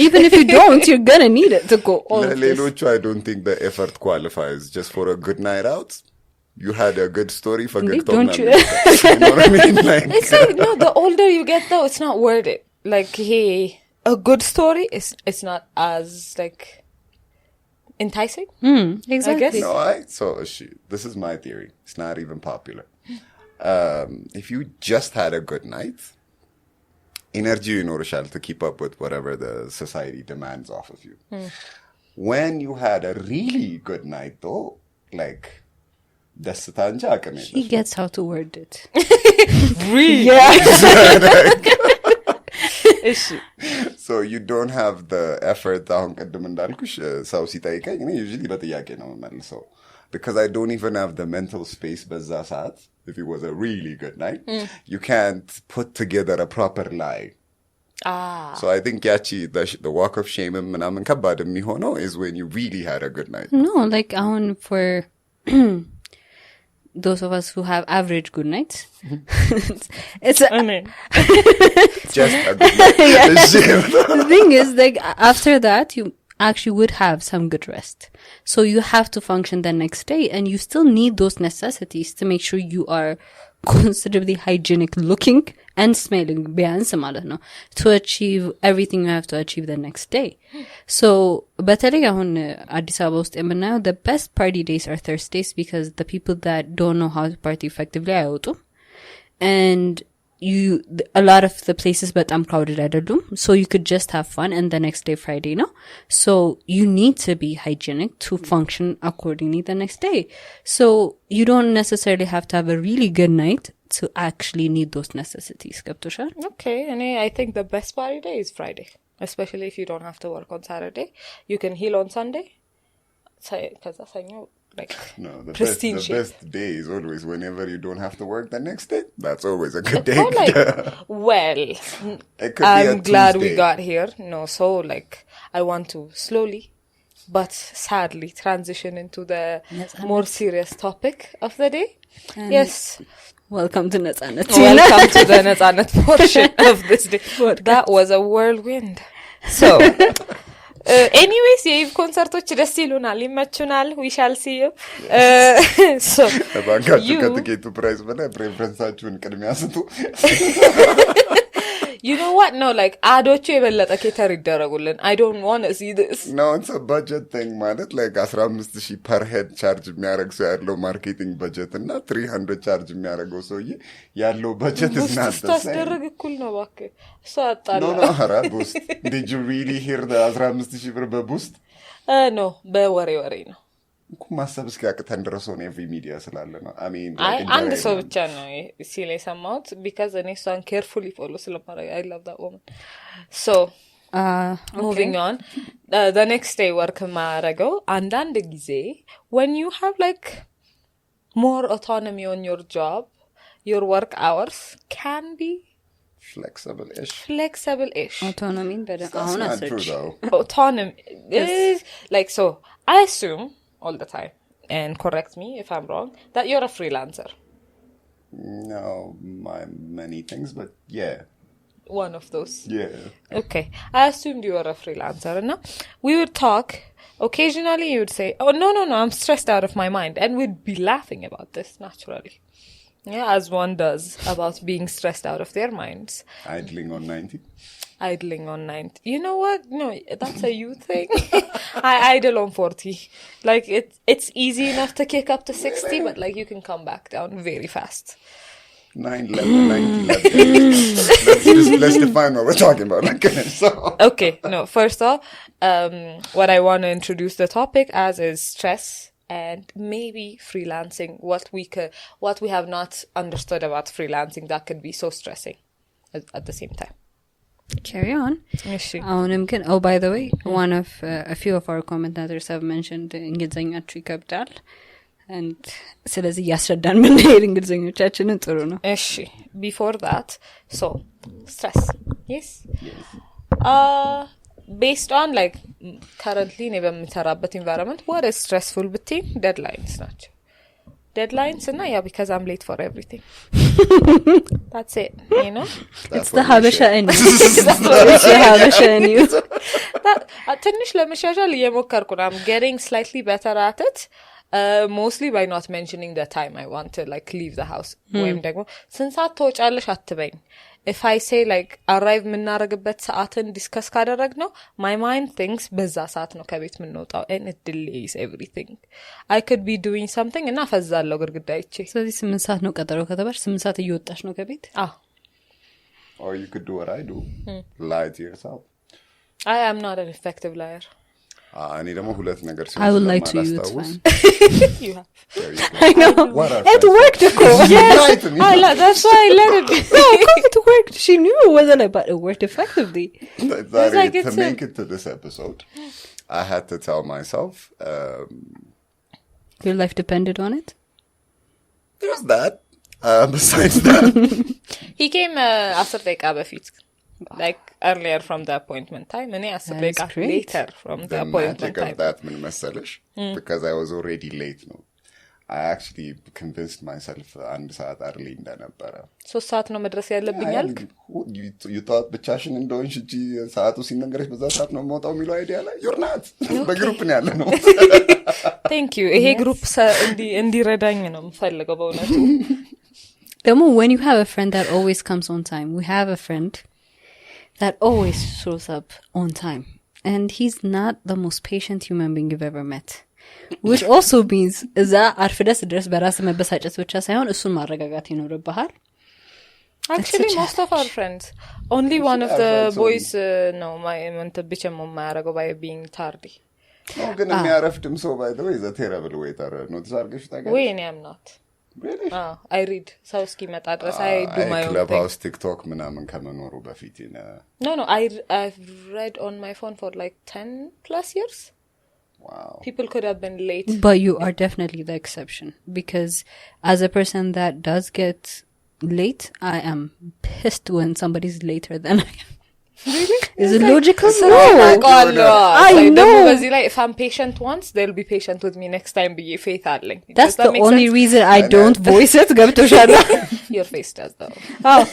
even if you don't you're gonna need it to go all lelochu I don't think the effort qualifies just for a good night out you had a good story for good don't you know what I mean like it's like no the older you get though it's not worth it like hey a good story is it's not as like enticing exactly no so this is my theory it's not even popular if you just had a good night energy ይኖርሻል to keep up with whatever the society demands off of you when you had a really good night though like ደስታ እንጂ አቅም የለሽ he gets how to word it really so you don't have the effort አሁን ቅድም እንዳልኩሽ ሰው ሲጠይቀኝ እኔ usually በጥያቄ ነው መልሰው because I don't even have the mental space በዛ ሰዓት if it was a really good night you can't put together a proper lie so I think yachi the walk of shame ምናምን ከባድ የሚሆነው is when you really had a good night no like አሁን for those of us who have average good nights, it's just a good night. The thing is, like, after that, you actually would have some good rest. So you have to function the next day, and you still need those necessities to make sure you are considerably hygienic looking and smelling to achieve everything you have to achieve the next day. So በተለይ አሁን አዲስ አበባ ውስጥ የምናየው the best party days are Thursdays because the people that don't know how to party effectively አይወጡም, and a lot of the places በጣም crowded አይደሉም, so you could just have fun, and the next day Friday ነው. So you need to be hygienic to function accordingly the next day. So you don't necessarily have to have a really good night to actually need those necessities. ገብቶሻል? Okay, and I think the best party day is Friday, especially if you don't have to work on Saturday. You can heal on Sunday. ከዛ ሰኞ like no, the best day is always whenever you don't have to work the next day. That's always a good day. Well, I'm glad we got here. No, so like I want to slowly but sadly transition into the more serious topic of the day. Yes. Welcome to Netsanet. Welcome to the Netsanet portion of this day. That was a whirlwind. So anyways, የኢቭ ኮንሰርቶች ደስ ይሉናል, ይመቹናል. we shall see you. So ባንካችሁ ከትኬቱ ፕራይስ በላይ ፕሬፈረንሳችሁን ቅድሚያ ስጡ. You know what? No, like አዶቹ የበለጠ ኬተር ይደረጉልን. I don't want to see this. No, it's a budget thing ማለት like 15000 per head charge የሚያደርግ ሰው ያለው ማርኬቲንግ በጀት እና 300 charge የሚያደርገው ሰውዬ ያለው በጀት is not the same. ታስደረግ እኩል ነው እባክህ. እሱ አጣላ. No, ኧረ boost. Did you really hear the 15000 ብር በboost? No, በወሬ ነው. ማሰብ እስኪያቅተን ድረስ ሆነ ኤቭሪ ሚዲያ ስላለ ነው. I mean, አንድ ሰው ብቻ ነው ሲል የሰማሁት because እኔ እሷን carefully follow ስለማድረግ I love that woman. So moving on, the next day work ማረገው አንዳንድ ጊዜ when you have like more autonomy on your job, your work hours can be flexible-ish. autonomy በደንብ አሁን አሰች autonomy is like, so I assume all the time, and correct me if I'm wrong, that you're a freelancer. No, many things, but yeah. One of those. Yeah. Okay. I assumed you were a freelancer. And we would talk. Occasionally you would say, oh, no, I'm stressed out of my mind. And we'd be laughing about this naturally. Yeah, as one does about being stressed out of their minds. Idling on 90. You know what? No, that's a you thing. I idle on 40. Like it's easy enough to kick up to 60, but like you can come back down very fast. 90. Let's define what we're talking about. So. Okay, no, first off, what I want to introduce the topic as is stress and maybe freelancing, what we have not understood about freelancing that could be so stressing at the same time. Carry on. Oh, by the way, a few of our commentators have mentioned እንግሊዘኛችሁ ይከብዳል, and ስለዚህ ያስረዳን ምን ይሄን እንግሊዘኞቻችንን ጥሩ ነው. እሺ, before that, so stress. Yes. Based on like currently እኔ በምሰራበት environment, what is stressful between deadlines ናቸው. Deadlines and yeah, because I'm late for everything. That's it, you know. It's the Habesha in you. It's the Habesha in you. ትንሽ ለመሻሻል እየሞከርኩ ነው. I'm getting slightly better at it. Mostly by not mentioning the time I want to like leave the house. ወይም ደግሞ ስንት ሰዓት ትወጫለሽ አትበኝ. If I say like arrive የምናረግበት ሰዓትን ዲስከስ ካደረግ ነው, my mind thinks በዛ ሰዓት ነው ከቤት የምንወጣው, and it delays everything. I could be doing something እና ፈዛለሁ ግርግዳ ይቼ. ስለዚህ 8 ሰዓት ነው ቀጠሮ ከተባለ 8 ሰዓት እየወጣሽ ነው ከቤት? Or you could do what I do. Lie to yourself. I am not an effective liar. እኔ ደግሞ ሁለት ነገር I will lie to you, it's fine. You have. I know. It worked, of course. Yes. That's why I let it. No, of course it worked. She knew it wasn't, but it worked effectively. To make it to this episode, I had to tell myself. Your life depended on it? There's that. Besides that. He came 10 ደቂቃ በፊት. Like earlier from the appointment time, and I asked later from the appointment time. The magic of that ምን መሰለሽ? Because I was already late, no. I actually convinced myself አንድ ሰዓት early እንደነበረ 3 ሰዓት ነው መድረስ ያለብኛል you thought ብቻሽን እንደሆንሽ እንጂ ሰዓቱ ሲነገርሽ በዛ ሰዓት ነው የምወጣው የሚለው አይዲያ ላይ you're not በግሩፕ ነው ያለ ነው thank you ይሄ ግሩፕ እንዲረዳኝ ነው የምፈልገው በእውነቱ ደግሞ when you have a friend that always comes on time we have a friend that always shows up on time and he's not the most patient human being you've ever met which also means እዛ አርፍደስ ድረስ በራስ መበሳጨት ብቻ ሳይሆን እሱን ማረጋጋት ይኖርብሃል actually most of our friends only one of the boys no my mentbichም የማያረገው by being tardy ግን የሚያረፍድም ሰው by the way is a terrible waiter notice አርገሽ ታውቂያለሽ ወይ እኔ am not really I read so እስኪመጣ ድረስ I do my own Clubhouse TikTok ምናምን ከመኖሩ በፊት no I've read on my phone for like 10 plus years. Wow. People could have been late. But you are definitely the exception because as a person that does get late, I am pissed when somebody's later than I am. Really? Is it logical? No. I know. If I'm patient once, they'll be patient with me next time. Be faith addling. That's the only reason I don't voice it. Your face does though. Oh,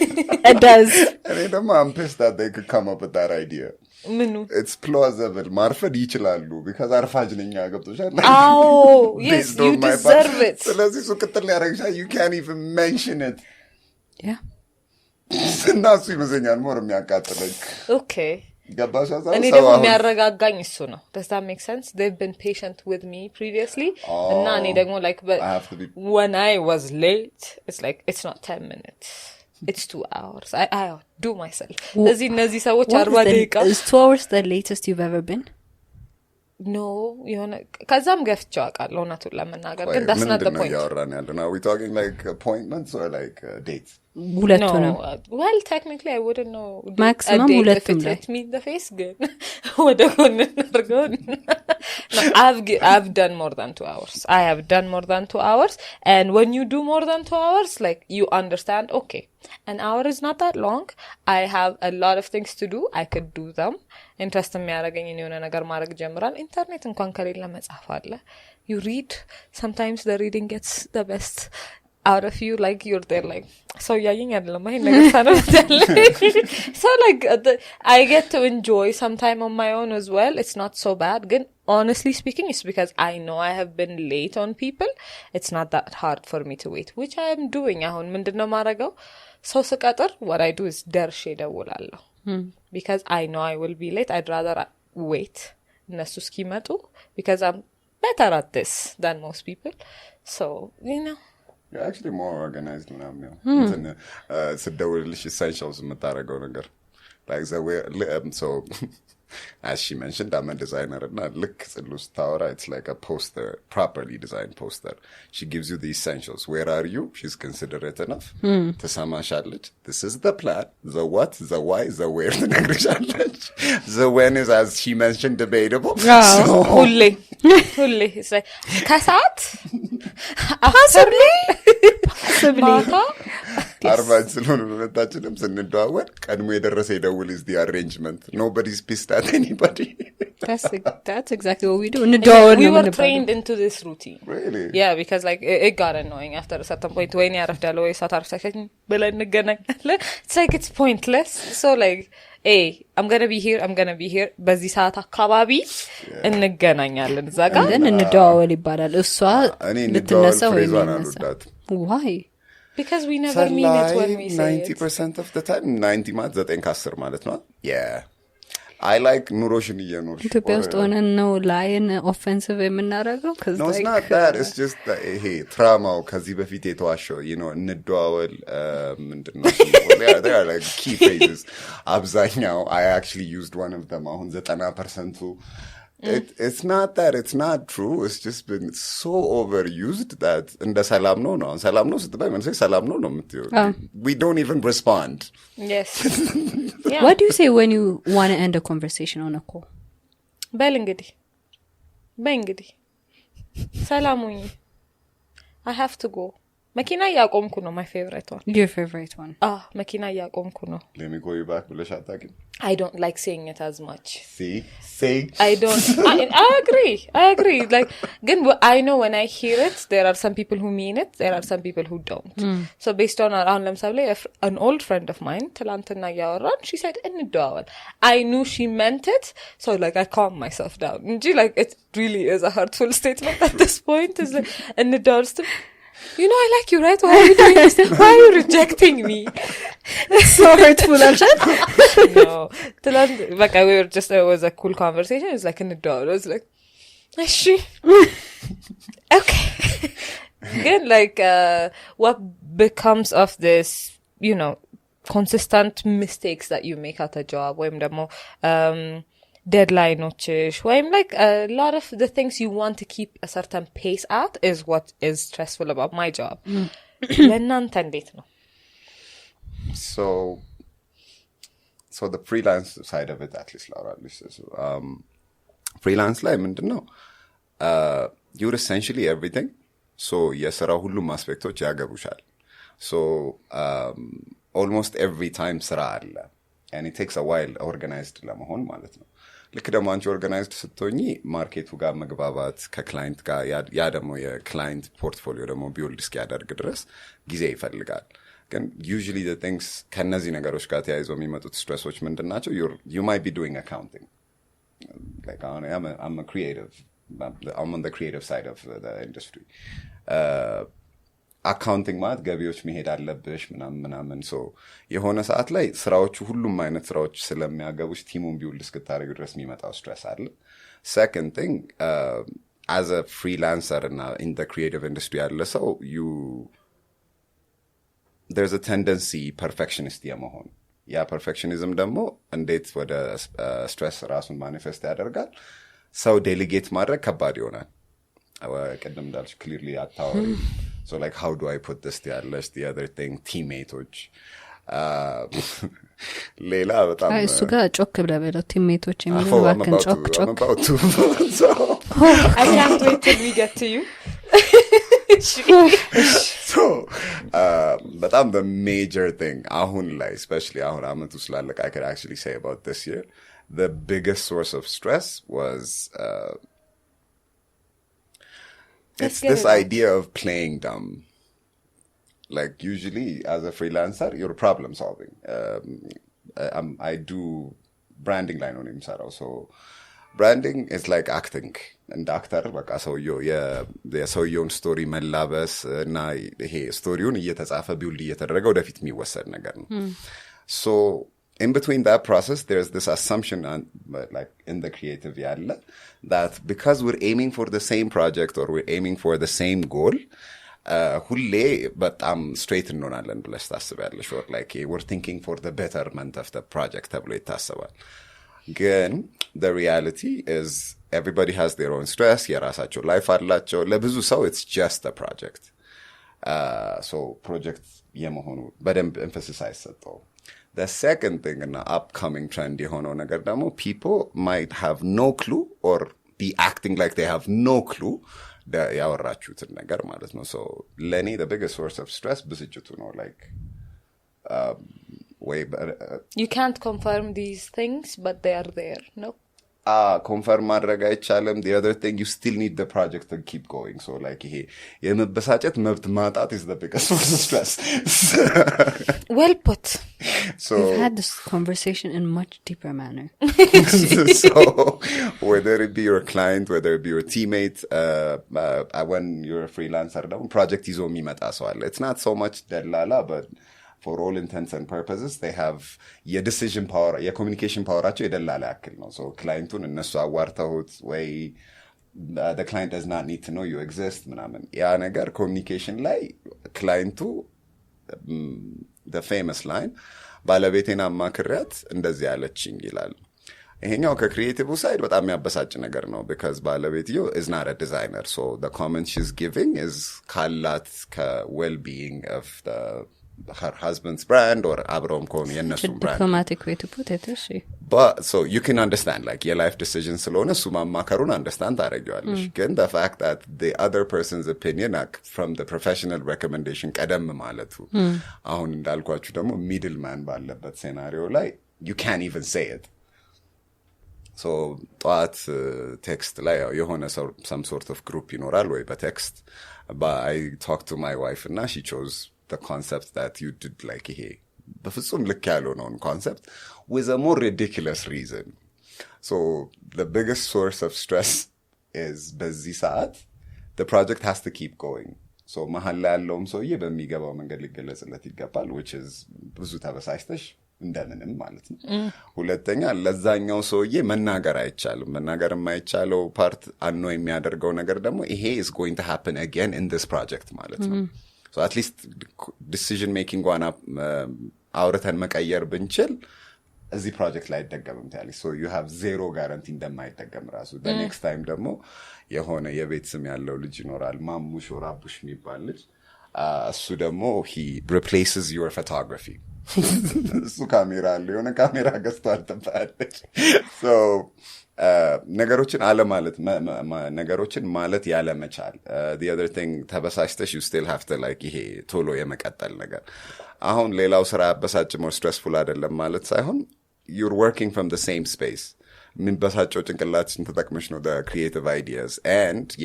it does. And I'm pissed that they could come up with that idea. It's plausible ማርፈድ ይችላሉ because አርፋጅ ነኝ ገብቶሻል yes you deserve it ስለዚህ ሱቅጥል ያረጋሻ you can't even mention it yeah እናሱ ይመስለኛል ሞር የሚያቃጥለኝ okay ገባሽ አዛ እኔ ደግሞ የሚያረጋጋኝ እሱ ነው does that make sense they've been patient with me previously እና እኔ ደግሞ like but when I was late it's like it's not 10 minutes it's 2 hours I do myself እነዚህ ሰዎች 40 ደቂቃ is 2 hours the latest you've ever been no የሆነ ከዛም ገፍቻው አውቃለሁ እውነቱን ለመናገር ግን that's not the point ያወራን ያለና we talking like appointments or like dates ሁለቱንም well technically I wouldn't know maximum ሁለቱም let me in the face ግን ወደ ጎን እናርገው no I've done more than 2 hours I have done more than 2 hours and when you do more than 2 hours like you understand okay an hour is not that long I have a lot of things to do I could do them interest የሚያረጋኝ የሆነ ነገር ማድረግ ጀምራል ኢንተርኔት እንኳን ከሌለ መጻፍ አለ you read sometimes the reading gets the best out of you like you're there like so yayin አይደለም ይሄ ነገር ሳነብታለ so like I get to enjoy some time on my own as well it's not so bad good honestly speaking it's because I know I have been late on people it's not that hard for me to wait which I am doing አሁን ምንድነው ማረጋው so ስቀጥር what I do is ደርሼ ደውላለሁ because I know I will be late I'd rather wait እነሱ እስኪመጡ because I'm better at this than most people so you know you're actually more organized now ስደውልልሽ essentials የምታረገው ነገር like the way so as she mentioned I'm a designer and look ጽሉስ ታወራ it's like a poster properly designed poster she gives you the essentials where are you she's considerate enough ተሰማሻለች this is the plan the what the why the where ትነግርሻለች the when is as she mentioned debatable so ሁሌ it's like ከሰዓት possibly አርባጅ ስለሆነ ሁለታችንም ስንደዋወል ቀድሞ የደረሰ ይደውል is the arrangement nobody's pissed at anybody that's exactly what we do we were trained into this routine really yeah because like it got annoying after a certain point when ያረፍዳለ ወይ ሳታርፍ ሳይከኝ ብለን እንገናኛለን it's like it's pointless so like hey I'm going to be here በዚህ ሰዓት አካባቢ እንገናኛለን እዛ ጋር then እንደዋወል ይባላል እሷ ልትነሳው ይላል why because we never mean it when we say 90% of the time 90 ማለት 9 ከ10 ማለት ነው yeah I like ኑሮሽን እየኖርሽ ኢትዮጵያ ውስጥ ሆነን ነው ላይን ኦፌንሲቭ የምናረገው no it's not that it's just ይሄ ትራማው ከዚህ በፊት የተዋሸው you know እንደዋወል ምንድነው there are like key phrases አብዛኛው I actually used one of them አሁን 90% it's not that it's not true it's just been so overused that እንደ ሰላም ነው ሰላም ነው ስትባይ ምን ሰላም ነው የምትይው we don't even respond yes yeah. What do you say when you want to end a conversation on a call በል እንግዲህ ሰላሙኝ I have to go መኪና ያቆምኩ ነው my favorite one. Your favorite one? መኪና ያቆምኩ ነው. Let me call you back ብለሽ አታውቂም? I don't like saying it as much. See? I don't. I agree. Like, again, I know when I hear it, there are some people who mean it, there are some people who don't. So based on ለምሳሌ an old friend of mine, ትላንትና ያወራን, she said, እንደዋወል. I knew she meant it, so like I calmed myself down. Like, it really is a hurtful statement at this point. Is like, እንደዋወል still, you know, I like you, right? Why are you doing this? Why are you rejecting me? It's so hurtful, No. Like, we were just, it was a cool conversation. It was like in the door. I was like, is she? Okay. Again, like, what becomes of this, you know, consistent mistakes that you make at a job? ወይም ደግሞ deadline-ዎችሽ ወይም like a lot of the things you want to keep a certain pace at is what is stressful about my job. ለእናንተ እንዴት ነው? So the freelance side of it, at least ላውራልሽ. freelance ላይ ምንድነው you're essentially everything. So የስራ ሁሉም አስፔክቶች ያገቡሻል. So almost every time ስራ አለ. And it takes a while organized ለመሆን ማለት ነው. ልክ ደግሞ አንቺ ኦርጋናይዝድ ስትሆኚ ማርኬቱ ጋር መግባባት ከክላይንት ጋር ያ ደግሞ የክላይንት ፖርትፎሊዮ ደግሞ ቢውልድ እስኪያደርግ ድረስ ጊዜ ይፈልጋል። ግን usually the things ከነዚህ ነገሮች ጋር ተያይዘው የሚመጡት ስትሬሶች ምንድን ናቸው? You might be doing accounting. Like I'm a creative. I'm on the creative side of the industry. አካውንቲንግ ማለት ገቢዎች መሄድ አለብሽ ምናምን ሶ የሆነ ሰዓት ላይ ስራዎቹ ሁሉም አይነት ስራዎች ስለሚያገቡሽ ቲሙን ቢውልድ እስክታረጉ ድረስ የሚመጣው ስትሬስ አለ። Second thing, as a freelancer and in the creative industry ያለ ሰው there's a tendency perfectionist የመሆን ያ perfectionism ደግሞ እንዴት ወደ ስትሬስ ራሱን ማኒፌስት ያደርጋል? ሰው ዴሊጌት ማድረግ ከባድ ይሆናል። ቀደም እንዳልሽ clearly አታወሪ. So like, how do I put this together? The other thing, teammates. ሌላ በጣም እሱ ጋር ጮክ ብለህ በለው teammates የሚለው ባክን ጮክ So I can't wait till we get to you. So በጣም the major thing አሁን ላይ especially አሁን አመቱ ስላለቀ I could actually say about this year, the biggest source of stress was it's this idea of playing dumb. Like usually as a freelancer, you're problem solving. I do branding line on himself. So branding is like acting. And actor, baka ሰውየውን ስቶሪ መላበስ እና ይሄ ስቶሪውን እየተጻፈ ቢውልድ እየተደረገ ወደፊት የሚወሰድ ነገር ነው። So in between that process, there's this assumption like in the creative yalla that because we're aiming for the same project or we're aiming for the same goal, ሁሌ በጣም straight እንሆናለን ብለሽ ታስቢያለሽ or like we're thinking for the betterment of the project ተብሎ ይታሰባል። ግን the reality is everybody has their own stress, የራሳቸው ላይፍ አላቸው። ለብዙ ሰው it's just a project. So project የመሆኑ በደንብ emphasis አይሰጠው። The second thing in the upcoming trend የሆነው ነገር ደግሞ people might have no clue or be acting like they have no clue ያወራችሁትን ነገር ማለት ነው። So ለኔ the biggest source of stress ብስጭቱ ነው like you can't confirm these things but they are there. No, confirm ማድረግ አይቻለም. The other thing, you still need the project to keep going. So like ይሄ የመበሳጨት መብት ማጣት is the biggest source of stress. Well put. So we've had this conversation in much deeper manner. So whether it be your client, whether it be your teammate, when you're a freelancer ደግሞ project ይዞ የሚመጣ ሰው አለ. It's not so much ደላላ, but for all intents and purposes they have your decision power, your communication power አቸው የደላላ ያክል ነው። So clientውን እነሱ አዋርተውት ወይ the client does not need to know you exist ምናምን ያ ነገር communication ላይ clientቱ the famous line ባለቤቴን አማክሪያት እንደዚህ ያለችኝ ይላል። ይሄኛው ከክሪኤቲቭ ሳይድ በጣም የሚያበሳጭ ነገር ነው because ባለቤትዮ is not a designer, so the comment she's giving is ካላት ከwell-being of her husband's brand or አብረውም ከሆኑ የነሱ brand diplomatic way to put it is she but so you can understand like your life decision ስለሆነ እሱ ማማከሩን understand ታደርጊዋለሽ ግን the fact that the other person's opinion from the professional recommendation ቀደም ማለቱ አሁን እንዳልኳችሁ ደግሞ middleman ባለበት ሴናሪዮ ላይ you can't even say it so ጠዋት ቴክስት ላይ የሆነ some sort of group ይኖራል ወይ በቴክስት but I talked to my wife and she chose the concept that you did like ይሄ በፍጹም ልክ ያልሆነውን concept with a more ridiculous reason so the biggest source of stress is በዚህ ሰዓት the project has to keep going so መሀል ላይ ያለውም ሰውዬ በሚገባው መንገድ ሊገለጽለት ይገባል which is ብዙ ተበሳጭተሽ እንደምንም ማለት ነው ሁለተኛ ለዛኛው ሰውዬ መናገር አይቻልም መናገር የማይቻለው ፓርት አኖ የሚያደርገው ነገር ደግሞ ይሄ is going to happen again in this project ማለት ነው so at least decision making one አውርተን መቀየር ብንችል እዚህ ፕሮጀክት ላይ አይደገምም ታያለሽ so you have zero guarantee እንደማይደገም ራሱ the next time ደግሞ የሆነ የቤት ስም ያለው ልጅ ይኖራል ማሙሽ ወራቡሽ የሚባል ልጅ እሱ ደግሞ he replaces your photography እሱ ካሜራ አለ የሆነ ካሜራ ገዝቷል ተባለች so ነገሮችን ነገሮችን ማለት ያለ መቻል the other thing ተበሳጭተሽ you still have to like ይሄ ቶሎ የመቀጠል ነገር አሁን ሌላው ስራ በሳጭ more stressful አይደለም ማለት ሳይሆን you're working from the same space ምን በሳጨው ጭንቅላታችን ተጠቅመሽ ነው the creative ideas and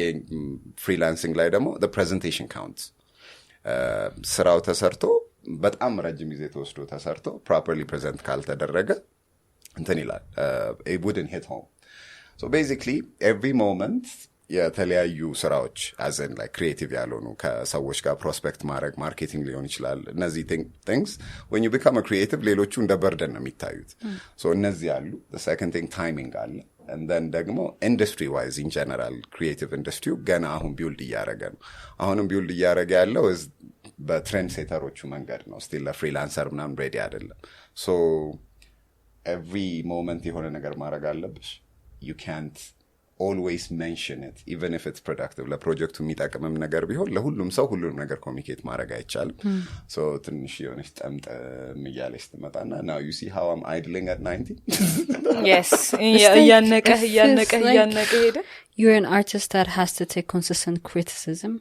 freelancing ላይ ደግሞ the presentation counts ስራው ተሰርቶ በጣም ረጅም ጊዜ ተወስዶ ተሰርቶ properly present ካልተደረገ እንትን ይላል it wouldn't hit home so basically every moment የተለያዩ ስራዎች as in like creative ያልሆኑ ከሰዎች ጋር prospect ማድረግ marketing ሊሆን ይችላል እነዚህ things when you become a creative ሌሎቹ እንደ burden ነው የሚታዩት so እነዚህ ያሉ the second thing timing አለ and then ደግሞ industry wise in general creative industry ገና አሁን build እያደረገ ነው አሁንም build እያደረገ ያለው is በትሬንድ ሴተሮቹ መንገድ ነው still ለፍሪላንሰር ምናምን ready አይደለም so every moment የሆነ ነገር ማድረግ አለብሽ you can't always mention it even if it's productive ለፕሮጀክቱ የሚጠቅምም ነገር ቢሆን ለሁሉም ሰው ሁሉንም ነገር ኮሚኒኬት ማድረግ አይቻልም so ትንሽ የሆነች እያለች ትመጣና now you see how I'm idling at 90 yes እያነቀ ሄደ you're an artist that has to take consistent criticism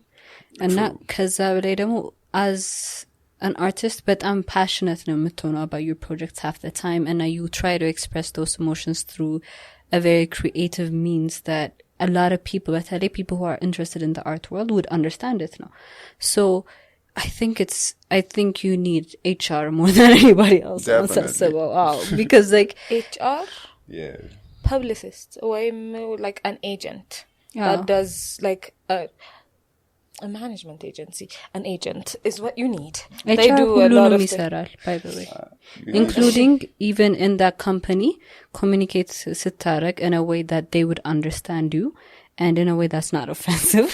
እና ከዛ በላይ ደግሞ as an artist but I'm passionate ነው የምትሆነው about your projects half the time and you try to express those emotions through a very creative means that a lot of people, especially people who are interested in the art world, would understand it now. So I think you need HR more than anybody else. Definitely. Wow. Because like HR? Yeah. Publicist or like an agent that does like a management agency. An agent is what you need. HR they do a lot of things. By the way. Including even in that company, communicate sitarek in a way that they would understand you and in a way that's not offensive.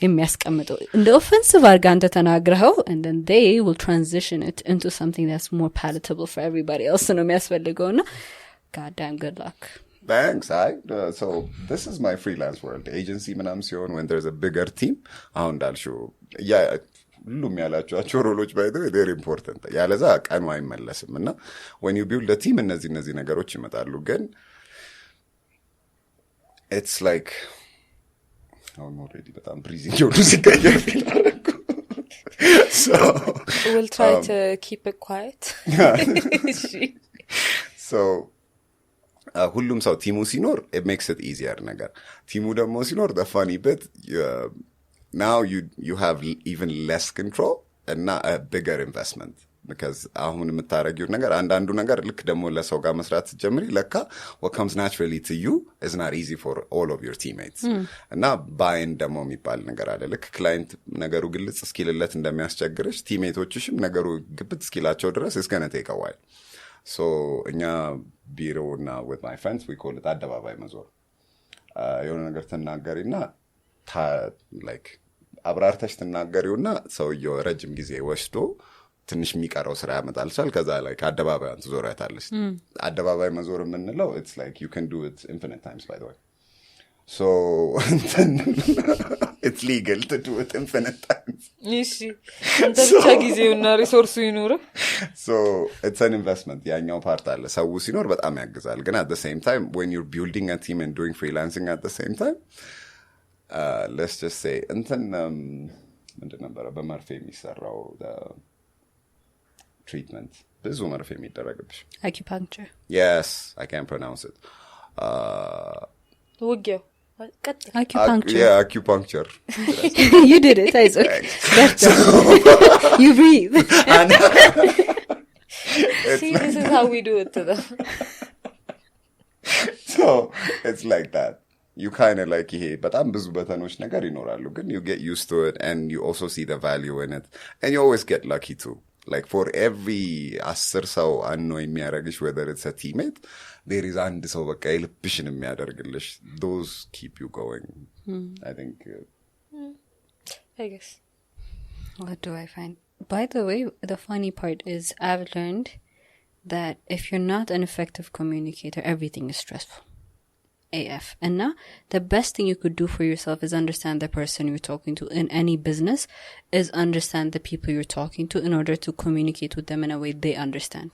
የሚያስቀምጠው እንደ offensive አርጋ አንተ ተናግረው and then they will transition it into something that's more palatable for everybody else ነው የሚያስፈልገውና god damn good luck. Thanks. So this is my freelance world. Agency manam siyon when there's a bigger team. Ahon dalsho. Yeah, ሁሉም ያላችሁ ሮሎች by the way they're important. ያለዛ ቀኑ አይመለስም እና when you build a team እነዚህ ነገሮች ይመጣሉ ግን it's like I'm already በጣም breathing you ሲቀየር so we'll try to keep it quiet. So ሁሉም ሰው ቲሙ ሲኖር it makes it easier ነገር ቲሙ ደግሞ ሲኖር the funny bit now you have even less control and not a bigger investment because አሁን የምታረጊው ነገር አንዳንዱ ነገር ልክ ደግሞ ለሰው ጋር መስራት ጀምሪ ለካ what comes naturally to you is not easy for all of your teammates እና ባይን ደግሞ የሚባል ነገር አለ ልክ ክላይንት ነገሩ ግልጽ እስኪልለት እንደሚያስቸግርሽ ቲሜቶችሽም ነገሩ ግብት እስኪላቸው ድረስ is going to take a while so እኛ ቢሮና with my friends we call it አደባባይ መዞር የሆነ ነገር ተናገሪና like አብራርተሽ ተናገሪውና ሰውየው ረጅም ጊዜ ወስዶ ትንሽ የሚቀረው ስራ ያመጣልሻል ከዛ like አደባባይ ትዞራታለሽ አደባባይ መዞር የምንለው it's like you can do it infinite times by the way So it's legal to do it infinite times. Easy. And ብቻ ጊዜውና ሪሶርሱ ይኖር. So it's an investment. ያኛው ፓርት አለ ሰው ሲኖር በጣም ያግዛል ግን at the same time when you're building a team and doing freelancing at the same time let's just say ምንድን ነበረ በመርፌ የሚሰራው treatment ብዙ መርፌ የሚደረግብሽ acupuncture. Yes, I can't pronounce it. ውጊያው Acupuncture. Yeah, acupuncture. You did it. You breathe. See, this is how we do it to them. So it's like that. You kind of like በጣም ብዙ በተኖች ነገር ይኖራሉ ግን you get used to it and you also see the value in it and you always get lucky too. Like for every 10 ሰው አኖ የሚያደርግሽ whether it's a teammate there is አንድ ሰው በቃ ይልብሽን የሚያደርግልሽ those keep you going. I think I guess. What do I find? By the way, the funny part is I've learned that if you're not an effective communicator, everything is stressful. AF. And now the best thing you could do for yourself is understand the person you're talking to in any business, is understand the people you're talking to in order to communicate with them in a way they understand.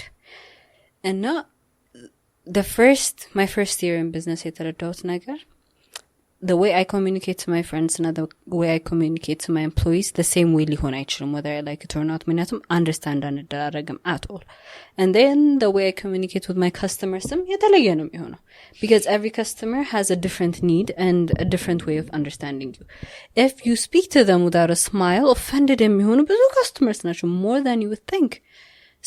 And now my first year in business የተረዳሁት ነገር the way I communicate to my friends and the way I communicate to my employees the same way ሊሆን አይችልም whether I like it or not ምክንያቱም understand አንደራረግም at all. And then the way I communicate with my customers የተለየ ነው የሚሆነው because every customer has a different need and a different way of understanding you. If you speak to them without a smile, offended የሚሆኑ ብዙ customers ናቸው more than you would think.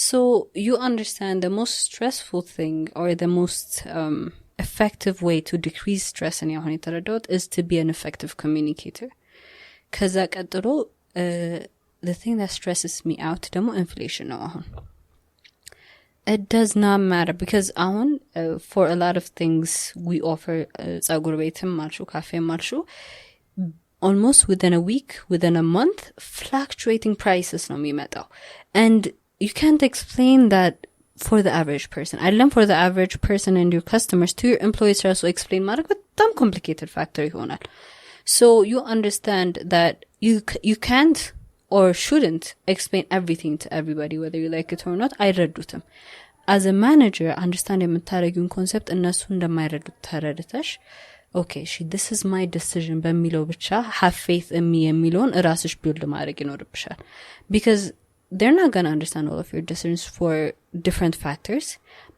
So you understand the most stressful thing or the most effective way to decrease stress in your የተረዳሁት is to be an effective communicator. ከዛ ቀጥሎ the thing that stresses me out ደግሞ inflation ነው አሁን. It does not matter because አሁን for a lot of things we offer ጸጉር ቤትም አልሹ ካፌም አልሹ almost within a week, within a month fluctuating prices ነው የሚመጣው and you can't explain that for the average person. I learn for the average person and your customers to your employees also explain ማድረግ በጣም complicated factor ይሆናል. So you understand that you can't or shouldn't explain everything to everybody whether you like it or not. አይረዱትም. As a manager understand የምታረጊውን concept እነሱ እንደማይረዱት ተረድተሽ okay this is my decision በሚለው ብቻ have faith in me የሚለውን ራስሽ build ማድረግ ይኖርብሻል because they're not going to understand all of your decisions for different factors,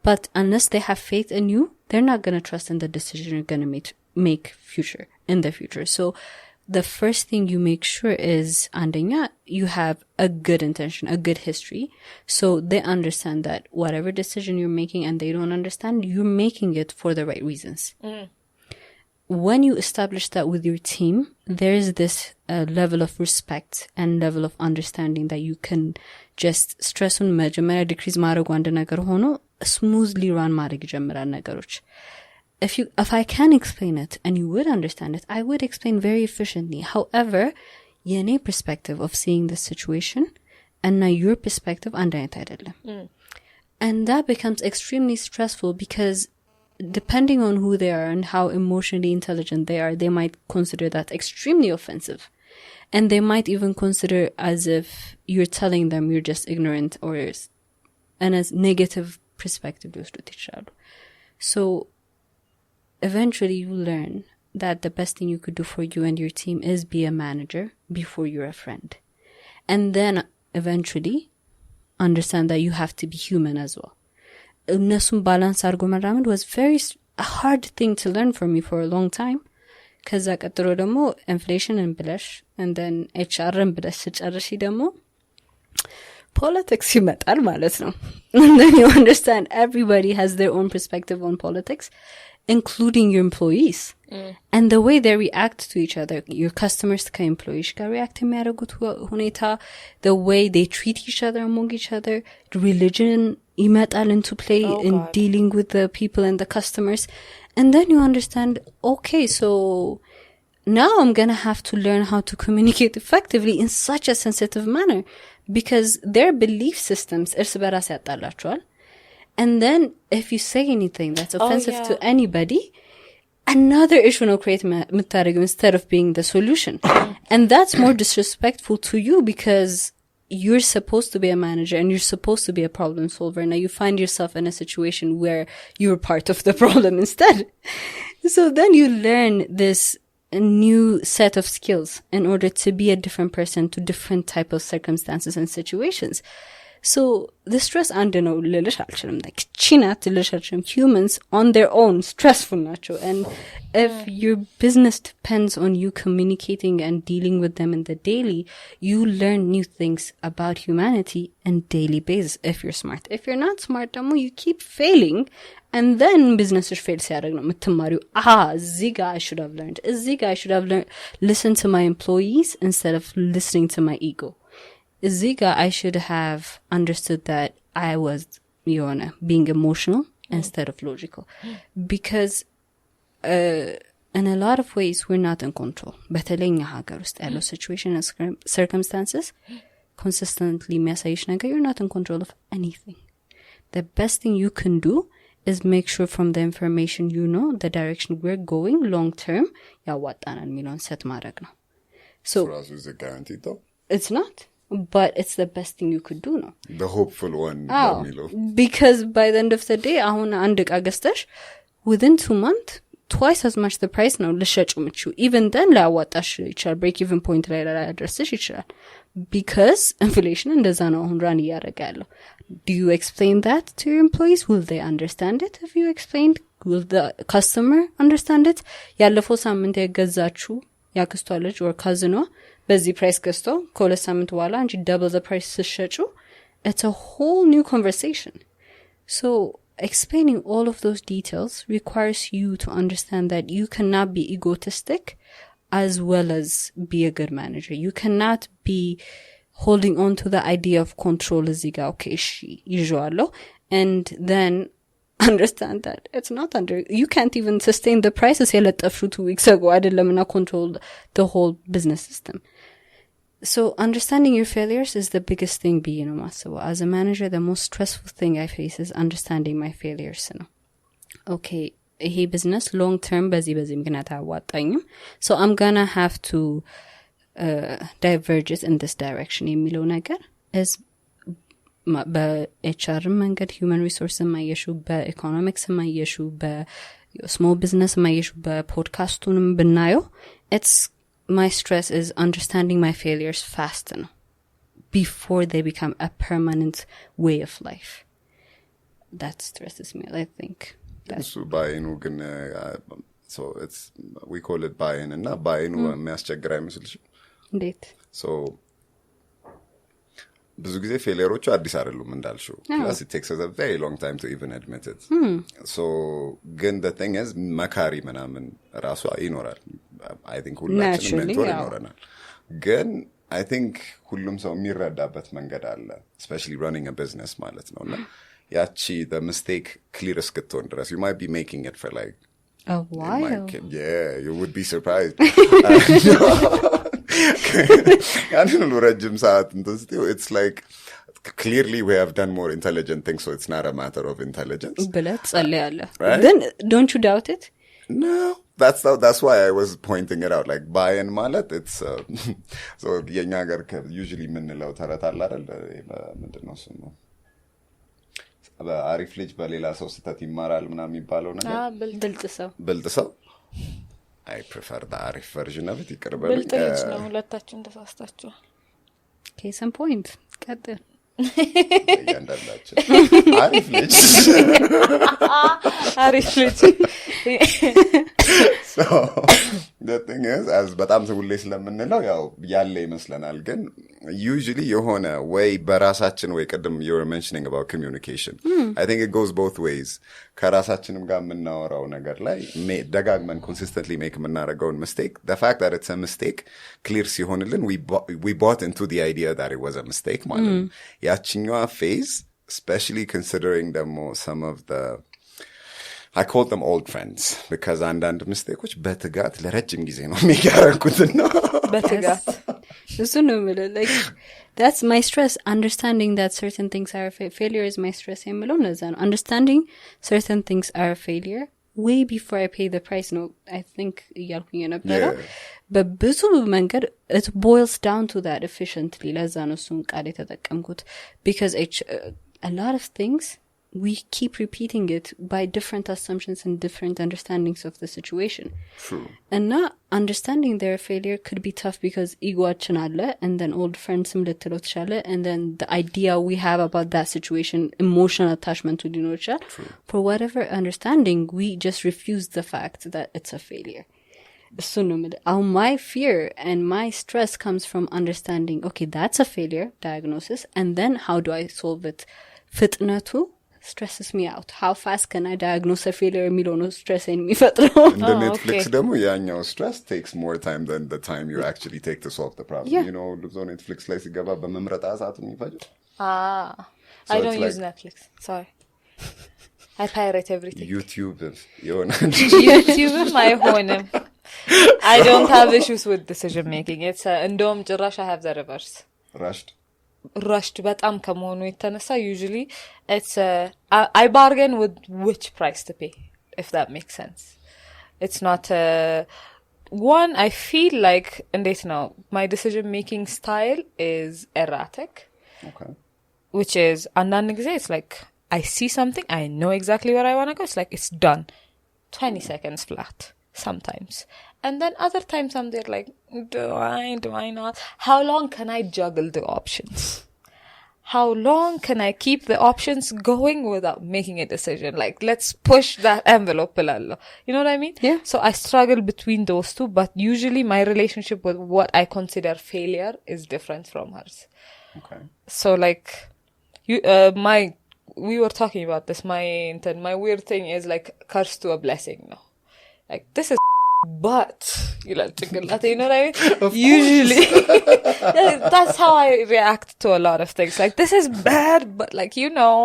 but unless they have faith in you, they're not going to trust in the decision you're going to make in the future. So the first thing you make sure is, andanya, you have a good intention, a good history. So they understand that whatever decision you're making and they don't understand, you're making it for the right reasons. When you establish that with your team, there is this level of respect and level of understanding that you can just stress on መጀመሪያ decrease ማድረጉ አንድ ነገር ሆኖ smoothly run ማድረግ ይጀምራል ነገሮች. If I can explain it and you would understand it, I would explain very efficiently. However, የኔ perspective of seeing the situation and your perspective አንድ አይነት አይደለም. And that becomes extremely stressful because depending on who they are and how emotionally intelligent they are, they might consider that extremely offensive. And they might even consider as if you're telling them you're just ignorant or and as negative perspective. So eventually you learn that the best thing you could do for you and your team is be a manager before you're a friend. And then eventually understand that you have to be human as well. እነሱን ባላንስ አድርጎ መራመድ was a hard thing to learn for me for a long time. ከዛ ቀጥሎ ደግሞ ኢንፍሌሽንን ብለሽ and then HRን ብለሽ ስጨርሺ ደግሞ politics ይመጣል ማለት ነው. And then you understand everybody has their own perspective on politics, including your employees. And the way they react to each other, your customers ከemployees ጋር react የሚያደርጉት ሁኔታ, the way they treat each other among each other, religion ይመጣል into play in dealing with the people and the customers. And then you understand, okay, so now I'm going to have to learn how to communicate effectively in such a sensitive manner because their belief systems እርስ በራስ ያጣላቸዋል. And then if you say anything that's offensive to anybody, another issue no create mutarig instead of being the solution. And that's more disrespectful to you because you're supposed to be a manager and you're supposed to be a problem solver. Now you find yourself in a situation where you're part of the problem instead. So then you learn this new set of skills in order to be a different person to different type of circumstances and situations. So the stress under no lilish alchum like chinat lilish alchum humans on their own stressful nacho. And if your business depends on you communicating and dealing with them in the daily, you learn new things about humanity on daily basis if you're smart. If you're not smart, you keep failing. And then businesses fail siaragno mitmaru ziga I should have learned. Ziga I should have learned listen to my employees instead of listening to my ego. Ziga I should have understood that I was being emotional instead of logical. Because in a lot of ways we're not in control. በተለይ ሀገር ውስጥ ያለው situation and circumstances consistently message naga you're not in control of anything. The best thing you can do is make sure from the information the direction we're going long term ያዋጣናል የሚለውን set ማድረግ ነው. So is it guaranteed though? It's not. But it's the best thing you could do, no? The hopeful one. Because by the end of the day, ahun and agestash, within 2 months, twice as much the price now, even then, la watash ichal break even point la address ichal. Because inflation and dazano run yaragalo. Do you explain that to your employees? Will they understand it? If you explained, will the customer understand it? Yallafo saminte gazachu, yakustolage or cousin በዚህ price ገዝቶ ከሁለት ሳምንት በኋላ አንቺ double the price ሲሸጩ it's a whole new conversation. So explaining all of those details requires you to understand that you cannot be egotistic as well as be a good manager. You cannot be holding on to the idea of control እዚህ ጋር okay እሺ ይዤዋለሁ and then understand that it's not under you can't even sustain the prices የለጠፍሽው 2 weeks ago አይደለምና control the whole business system. So understanding your failures is the biggest thing as a manager the most stressful thing I face is understanding my failures. Okay, ይሄ business long term በዚህ ምክንያት አዋጣኝም so I'm gonna have to diverge it in this direction የሚለው ነገር is በኤችአር መንገድ human resource ማየሹ በኢኮኖሚክስ ማየሹ በስሞል ቢዝነስ ማየሹ በፖድካስቱንም ብናየው it's my stress is understanding my failures fast before they become a permanent way of life. That stresses me. I think that's buy-in ግን so it's we call it buy-in እና buy-in የሚያስቸግር አይመስልሽም? እንዴት? So ብዙ ጊዜ ፌሊየሮቹ አዲስ አይደሉም እንዳልሽው. Plus it takes us a very long time to even admit it. So ግን the thing is መካሪ ምናምን ራሱ ይኖራል. I think ሁላችንም ሜንቶር ይኖረናል. ግን I think ሁሉም ሰው የሚረዳበት መንገድ አለ. Especially running a business ማለት ነውና ያቺ the mistake clear እስክትሆን ድረስ you might be making it for like a while. Yeah, you would be surprised. ረጅም ሰዓት it's like clearly we have done more intelligent things so it's not a matter of intelligence. ብለህ ትጸልያለህ. Then don't you doubt it? No, that's why I was pointing it out like buy-in ማለት it's so የኛ ሀገር usually የምንለው ተረት አለ አይደል ምንድነው ስሙ አሪፍ ልጅ በሌላ ሰው ስህተት ይማራል ምናምን የሚባለው ነገር ብልጥ ሰው I prefer the Arif version of it. ብልጥ ልጅ ነው ሁለታችን ተሳስታችሁ. Case in point. ቀጥል. ያንዳላችሁ አሪፍ ልጅ አሪፍ ልጅ. So the thing is as በጣም ሁሌ ስለምንለው ያው ያለ ይመስለናል ግን usually የሆነ way በራሳችን ወይ ቀደም you were mentioning about communication. I think it goes both ways. ከራሳችንም ጋር የምናወራው ነገር ላይ ደጋግመን consistently make የምናደርገውን mistake the fact that it's a mistake clear ሲሆንልን we bought into the idea that it was a mistake ማለት ነው. ያቺኛዋ phase especially considering some of the I call them old friends because አንዳንድ mistakes በትጋት ለረጅም ጊዜ ነው የሚያደርጉትና በትጋት እሱ ነው ማለት like that's my stress understanding that certain things are a failure is my stress የምለው ለዛ ነው understanding certain things are a failure way before I pay the price no I think እያልኩኝ የነበረው በብዙ መንገድ it boils down to that efficiently ለዛ ነው እሱን ቃል የተጠቀምኩት because a lot of things we keep repeating it by different assumptions and different understandings of the situation. True. And not understanding their failure could be tough because ego-ችን አለ and then old friends ልትለው ትችላለህ and then the idea we have about that situation emotional attachment to ሊኖር ይችላል. For whatever understanding we just refuse the fact that it's a failure. My fear and my stress comes from understanding okay that's a failure diagnosis and then how do I solve it ፍጥነቱ stresses me out. How fast can I diagnose a failure? የሚለው stress የሚፈጥረው in the Netflix ደግሞ ያኛው stress takes more time than the time you actually take to solve the problem. You know ብዙ Netflix ላይ ሲገባ በመምረጥ ሰዓት የሚፈጅ I don't use Netflix. Sorry. I pirate everything. YouTube አይሆንም. I don't have issues with decision making. It's እንደውም ጭራሽ I have the reverse. Rushed በጣም ከመሆኑ የተነሳ usually it's I bargain with which price to pay if that makes sense. It's not one I feel like እንዴት ነው my decision making style is erratic. Okay. Which is አንዳንድ ጊዜ it's like I see something I know exactly where I want to go it's like it's done 20 seconds flat sometimes. And then other times I'm there like, do I not? How long can I juggle the options? How long can I keep the options going without making a decision? Like, let's push that envelope. You know what I mean? Yeah. So I struggle between those two, but usually my relationship with what I consider failure is different from hers. Okay. So like, we were talking about this. My weird thing is like curse to a blessing. No, like this is. But you know what I mean? Usually that's how I react to a lot of things like this is bad but like you know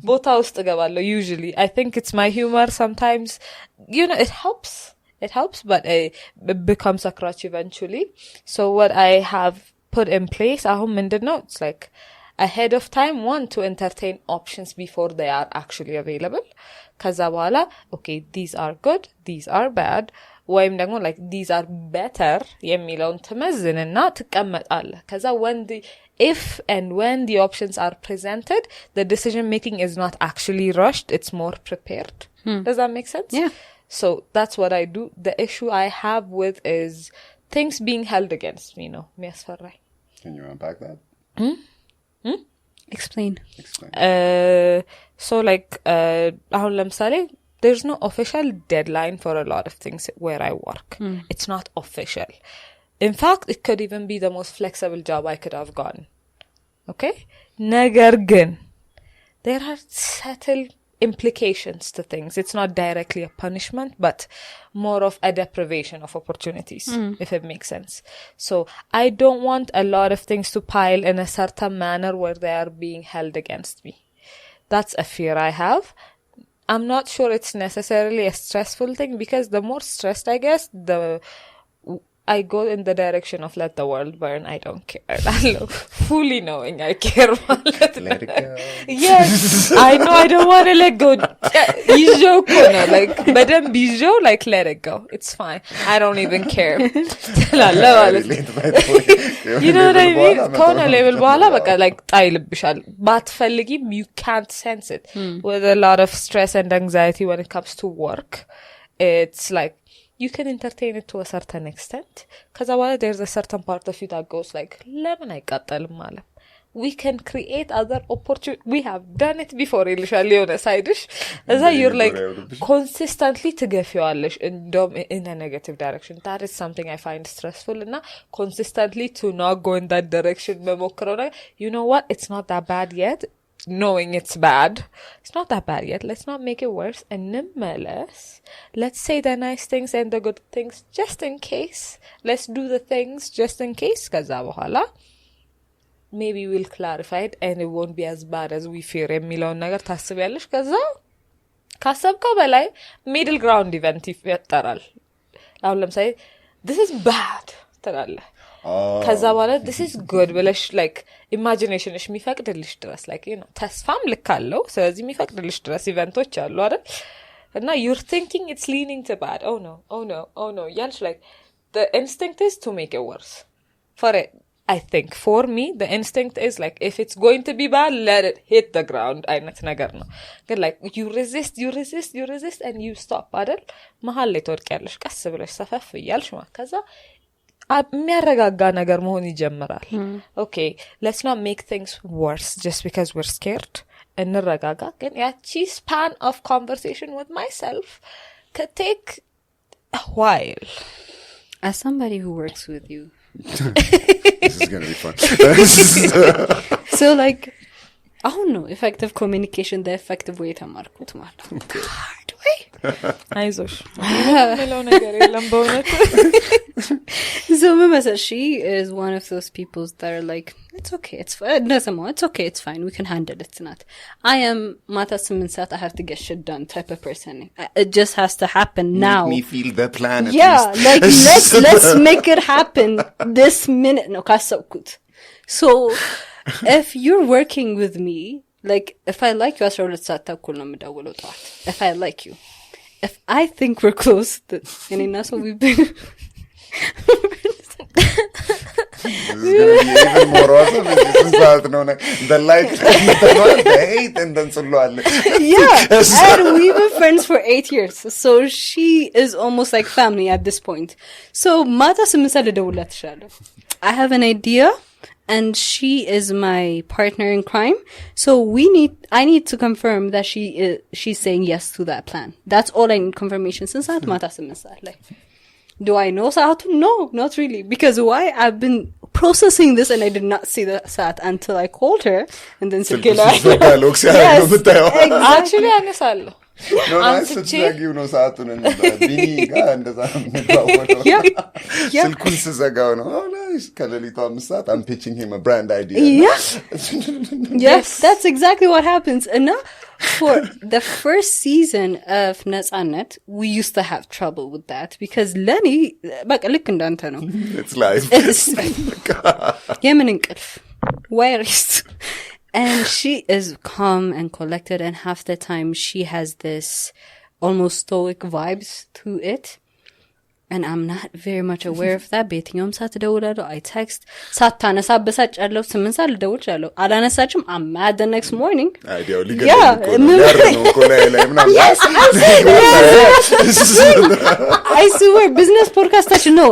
ቦታ ውስጥ እገባለሁ usually I think it's my humor sometimes you know it helps but it becomes a crutch eventually. So what I have put in place አሁን ምንድነው it's like ahead of time one to entertain options before they are actually available. ከዛ በኋላ okay these are good these are bad ወይም ደግሞ like these are better የሚለውን ትመዝንና ትቀመጣለህ ከዛ if and when the options are presented the decision making is not actually rushed it's more prepared. Does that make sense? Yeah. So that's what I do. The issue I have with is things being held against me no የሚያስፈራኝ. Can you unpack that? Explain. So like አሁን ለምሳሌ there's no official deadline for a lot of things where I work. It's not official. In fact, it could even be the most flexible job I could have gotten. Okay? ነገር ግን there are subtle implications to things. It's not directly a punishment, but more of a deprivation of opportunities, if it makes sense. So I don't want a lot of things to pile in a certain manner where they are being held against me. That's a fear I have. I'm not sure it's necessarily a stressful thing because the more stressed I guess, I go in the direction of let the world burn. I don't care. Fully knowing I care. Let it go. Yes, I know I don't want to let go. Like, madam bijo, like let it go. It's fine. I don't even care. You know what I mean? Kona level bala baka like tailbishal. But you can't sense it. With a lot of stress and anxiety when it comes to work, it's like you can entertain it to a certain extent because there's a certain part of you that goes like lemon I got we can create other opportunities. We have done it before ilishali on a side dish as you're like consistently to get you in a negative direction. That is something I find stressful and consistently to not go in that direction. You know what, it's not that bad yet. Knowing it's bad, it's not that bad yet, let's not make it worse and nonetheless let's say the nice things and the good things just in case. Let's do the things just in case kaza wahala maybe we'll clarify it and it won't be as bad as we fear የሚለውን ነገር ታስቢያለሽ ከዛ ካሰብከው በላይ middle ground event ይፈጠራል አሁን ለምሳሌ this is bad ትላለህ ከዛ በኋላ this is good ብለሽ like ኢማጂኔሽንሽ የሚፈቅድልሽ ድረስ like you know ተስፋም ልካለው ስለዚህ የሚፈቅድልሽ ድረስ ኢቨንቶች አሉ አይደል And now you're thinking it's leaning to bad. Oh no. Yash, like, the instinct is to make it worse. For it, I think, for me, the instinct is like, if it's going to be bad, let it hit the ground. Like, you resist, and you stop. Adel, mahal le torqyalሽ ቀስ ብለሽ ሰፈፍ እያልሽ ማለት ከዛ የሚያረጋጋ ነገር መሆን ይጀምራል. Okay, let's not make things worse just because we're scared. እንረጋጋ. ግን ያቺ span of conversation with myself could take a while. As somebody who works with you, this is going to be fun. So like, I don't know, effective communication, the effective way ተማርኩት ማለት ነው. Hard way. አይዞሽ ምለው ነገር የለም በእውነት. So she is one of those people that are like, it's okay, it's fine, we can handle it. Not I am mata 8 ሰዓት I have to get shit done type of person. It just has to happen now. Make me feel the plan at least. Like let's make it happen this minute. No kasabkut. So if you're working with me, like if I like you, 12 ሰዓት ተኩል ነው የምደውለው ጠዋት. If I like you, if I think we're close, and that's what we've been. This is going to be even more awesome if this is the like, the hate, and then and we've been friends for 8 years, so she is almost like family at this point. So mata simsa ledawlat shalo, I have an idea and she is my partner in crime, so I need to confirm that she's saying yes to that plan. That's all I need confirmation. Since that mata simsa, like, do I know Sahatun? No, not really. Because why? I've been processing this and I did not see the Sat until I called her and then said, yes, exactly. Actually, I know. No, nice to tag you know Sahatun and Biniga and the Silkun Sizagao. Oh, nice. Kalelito Amsat. I'm pitching him a brand idea. Yes, that's exactly what happens. And now, for the first season of Netsanet, we used to have trouble with that because Lenny, it's live. Where is? And she is calm and collected, and half the time she has this almost stoic vibes to it. And I'm not very much aware of that. በየትኛውም ሰዓት እደውላለሁ. I text. ሳታነሳ በሳጫለሁ. 8 ሰዓት ልደውልቻለሁ. አላነሳችም. I'm mad the next morning. Yes, I swear, business ፖድካስታችን ነው.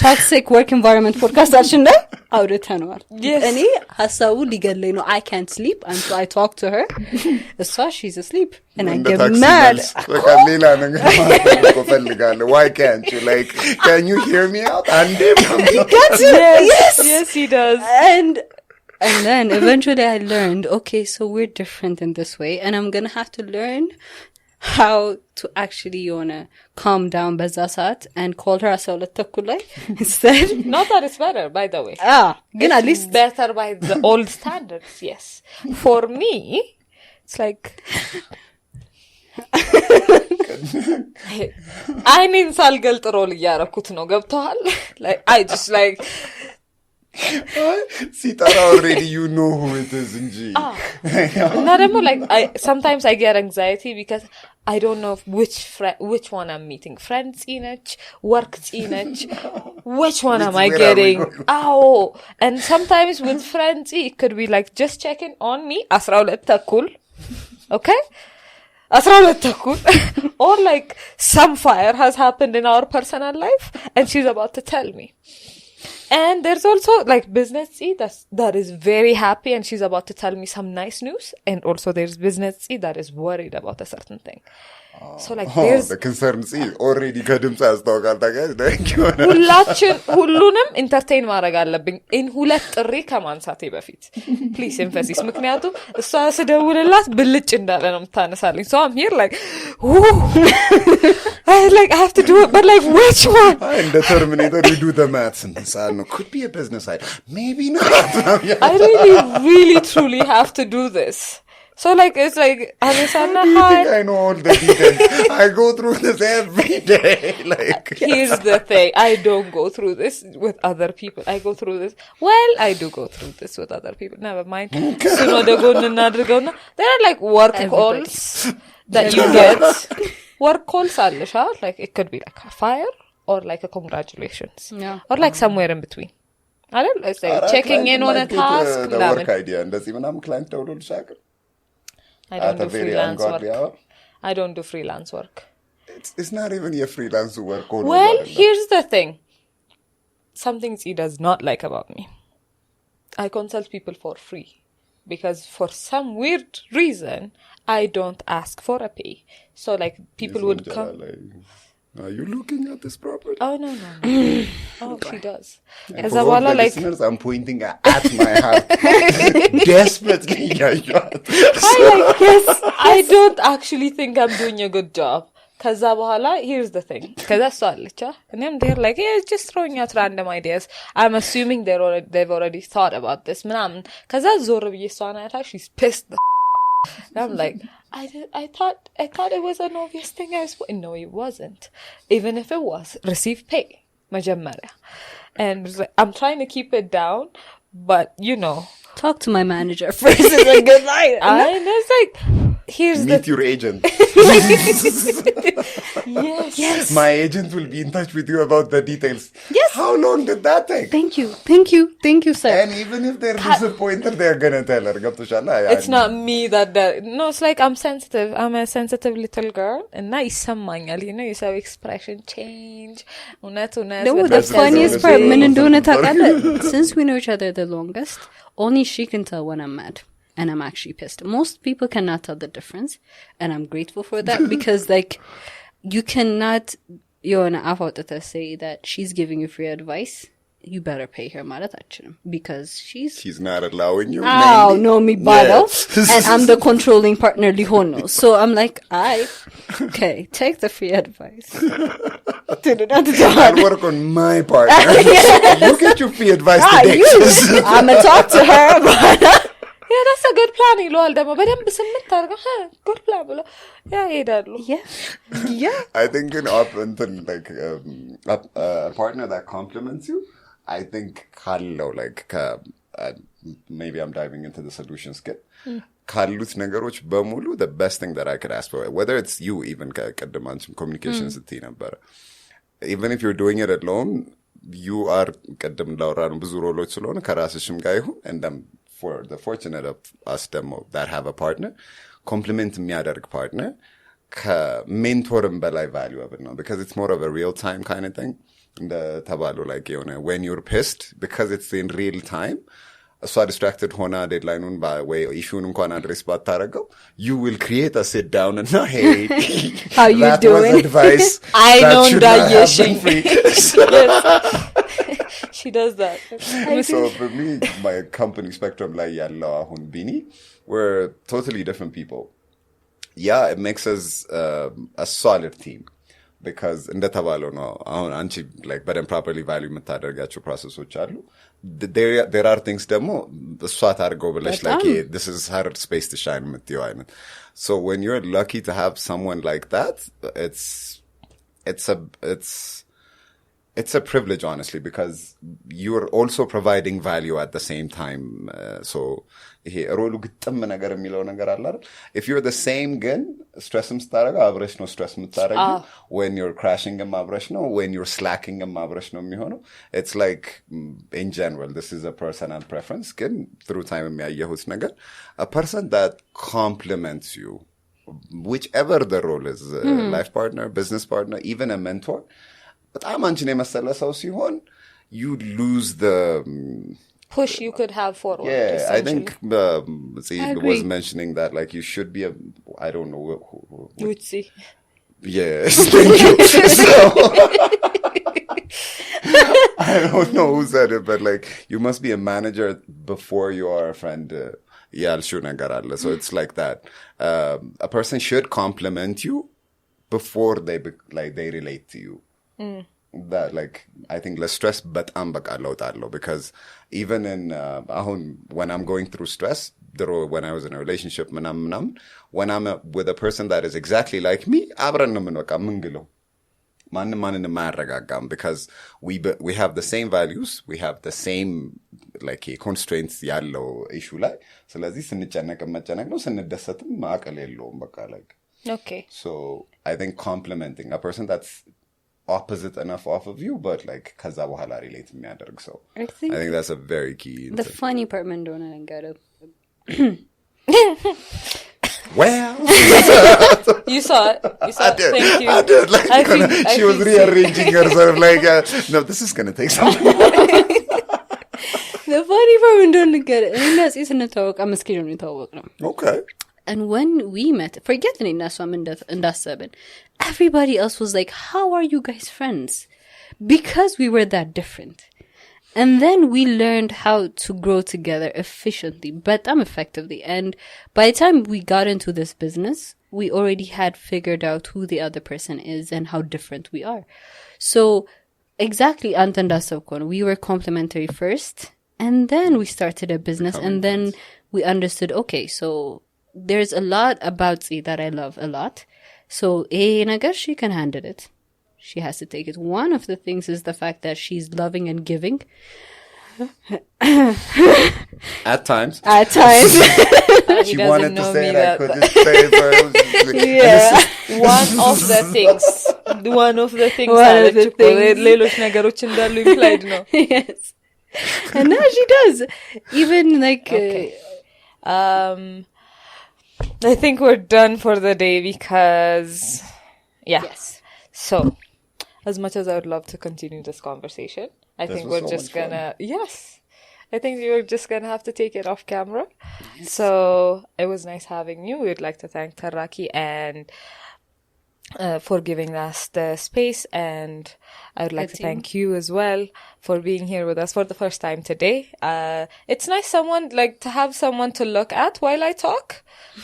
Toxic work environment ፖድካስታችን ላይ አውርተናል. እኔ ሀሳቡ ሊገለኝ ነው. I can't sleep until I talk to her. She's asleep. And I get mad. Why can't you? Like, can you hear me out? Yes, he does. And then eventually I learned, okay, so we're different in this way, and I'm gonna have to learn how to actually calm down bezasat and call her asaulattakulay instead. Not that it's better, by the way. It's at least better by the old standards. Yes, for me, it's like. አይኔን ሳልገልጥ ሮል እያረኩት ነው ገብቷል like I just like ሲጠራ already you know who it is እንጂ እና ደግሞ like sometimes I get anxiety because I don't know which one I'm meeting. Friends ነች work ነች which one am I getting? And sometimes with friends it could be like just checking on me 12 ተኩል okay 12 ተኩል or like some fire has happened in our personal life and she's about to tell me. And there's also like business that is very happy and she's about to tell me some nice news, and also there's business that is worried about a certain thing. So like there's the concern already ከድምጽ ያስታውቃል ታውቃለህ ሁሉንም ኢንተርቴይን ማድረግ አለብኝ in ሁለት ጥሪ ከማንሳቴ በፊት please emphasis ምክንያቱም እሷ ስደውልላት ብልጭ እንዳለ ነው የምታነሳልኝ so I'm here like I have to do it but like which one in the Terminator we do the maths and no could be a business side maybe not I really truly have to do this. So like it's like Anisana I know all the details. I go through this every day. Like here's the thing, I don't go through this with other people. I go through this. Well, I do go through this with other people. Never mind. So no, they go and there are like work calls that you get work calls alasha, like it could be like a fire or like a congratulations, or like somewhere in between. I don't know, like checking in on a task. The work idea እንደዚህ ምናምን client ደውሎልሽ አያውቅም? I don't do freelance work. I don't do freelance work. It's not even your freelance work. Well, here's the thing. Some things he does not like about me. I consult people for free because for some weird reason I don't ask for a pay. So like people would come. Are you looking at this property? Oh no. Oh, she does. As a wala like listeners, I'm pointing at my heart desperately. Yes. I don't actually think I'm doing a good job. Kaza bahala, here's the thing. Kaza swalicha. And I'm there like, yeah, just throwing out random ideas. I'm assuming they've already thought about this. Manam. Kaza zorbi swanata, she's pissed the and I'm like, I thought it was an obvious thing. No, it wasn't. Even if it was, receive pay. Majamara. And like, I'm trying to keep it down, but you know. Talk to my manager first. It's a good line. And it's like, meet your agent. Yes. My agent will be in touch with you about the details. Yes. How long did that take? Thank you, sir. And even if they're disappointed, they're gonna tell her. It's not me that no, it's like I'm sensitive. I'm a sensitive little girl, and now ይሰማኛል. You know, you say expression change. እውነት No, the funniest part, ምን እንደሆነ ታውቃለህ? Since we know each other the longest, only she can tell when I'm mad. And I'm actually pissed. Most people cannot tell the difference. And I'm grateful for that because, like, you cannot, say that she's giving you free advice. You better pay her malatachinum because she's not allowing you. Oh, no, me bother. And I'm the controlling partner, lihono. So I'm like, okay, take the free advice. I'll work on my partner. You get your free advice today. I'm gonna talk to her about it. Yeah, that's a good plan. ይለዋል ደግሞ በደንብ ስምንት አድርገው good plan ብሎ ይሄዳሉ። Yeah. I think like a partner that compliments you, I think ካለው like maybe I'm diving into the solutions kit. ካሉት ነገሮች በሙሉ the best thing that I could ask for, whether it's you even ከቀደም አንቺም communication ስትይ ነበረ, even if you're doing it alone, you are ቀደም እንዳወራነው ብዙ ሮሎች ስለሆነ ከራስሽም ጋር ይሁን and for the fortunate of us demo that have a partner, compliment የሚያደርግ partner ከሜንቶርም በላይ valuable ነው because it's more of a real time kind of thing. እንደ ተባሉ like when you're pissed, because it's in real time, እሷ distracted ሆና deadline-ን ወይ issue-ን እንኳን address ባታረገው, you will create a sit down and hey, how you that doing? was advice. I know that she does that. So for me, my company spectrum like yalla ahun bini, we're totally different people. Yeah, it makes us a solid team because እንደተባለው ነው አሁን አንቺ like but properly value የምታደርጋቸው processes አሉ. There are things ደግሞ እሷ ታርገው ብለሽ like this is her space to shine የምትይው አይነት. So when you're lucky to have someone like that, it's a privilege, honestly, because you're also providing value at the same time. So if you're the same gun, stress no stress when you're crashing when you're slacking it's like in general, this is a personal preference. Through time a person that compliments you, whichever the role is, life partner, business partner, even a mentor, በጣም አንቺን የመሰለ ሰው ሲሆን you lose the push you could have forward. Yeah, I think was mentioning that like you should be I don't know Utsi. Yes, thank you. So, I don't know who said it, but like you must be a manager before you are a friend. So it's like that. A person should compliment you before they relate to you. That like I think less stress በጣም በቃ ለውጥ አለው because even in when I'm going through stress, when I was in a relationship ምናምን when I'm with a person that is exactly like me, አብረን ነው በቃ ምንግለው ማንን ማያረጋጋም because we have the same values, we have the same like constraints ያለው issue ላይ ስለዚህ ስንጨነቅ መጨነቅ ነው ስንደሰትም ማቀል የለውም በቃ like Okay. So I think complimenting a person that's opposite enough off of you, but like kaza bahala relate የሚያደርግ ሰው. I think that's a very key. The funny part man don't get up. Well, you saw it. I did. Thank you. I did. Like, she was rearranging herself. Like, no, this is gonna take some. The funny part man don't get it. And that's isn't a talk. I'm scared to talk. Okay. And when we met, forget the name. That's what I'm እንዳስሳለን. Everybody else was like, "How are you guys friends?" Because we were that different. And then we learned how to grow together efficiently, but effectively. And by the time we got into this business, we already had figured out who the other person is and how different we are. So exactly, አንተ እንዳሰብከው ነው. We were complementary first, and then we started a business, and then we understood, okay, so there's a lot about Z that I love a lot. So ነገር she can handle it. She has to take it. One of the things is the fact that she's loving and giving. At times. She wanted to say that. I couldn't say it. Yeah. One of the things. ሌሎች ነገሮች እንዳሉ implied ነው. Yes. And now she does. Even like... Okay. I think we're done for the day because... Yeah. Yes. So, as much as I would love to continue this conversation, I think we're just gonna... Yes. I think we're just gonna have to take it off camera. Yes. So, it was nice having you. We'd like to thank Taraki and for giving us the space, and I would like to thank you as well for being here with us for the first time today. It's nice to have someone to look at while I talk.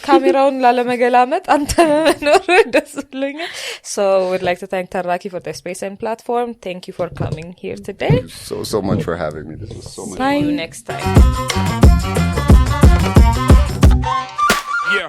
Cameraun ላለመገላመጥ አንተ መኖር ደስ ብሎኛል. So we'd like to thank Taraki for the space and platform. Thank you for coming here today. Thank you so much for having me. This was so much fun. See you next time. Yeah.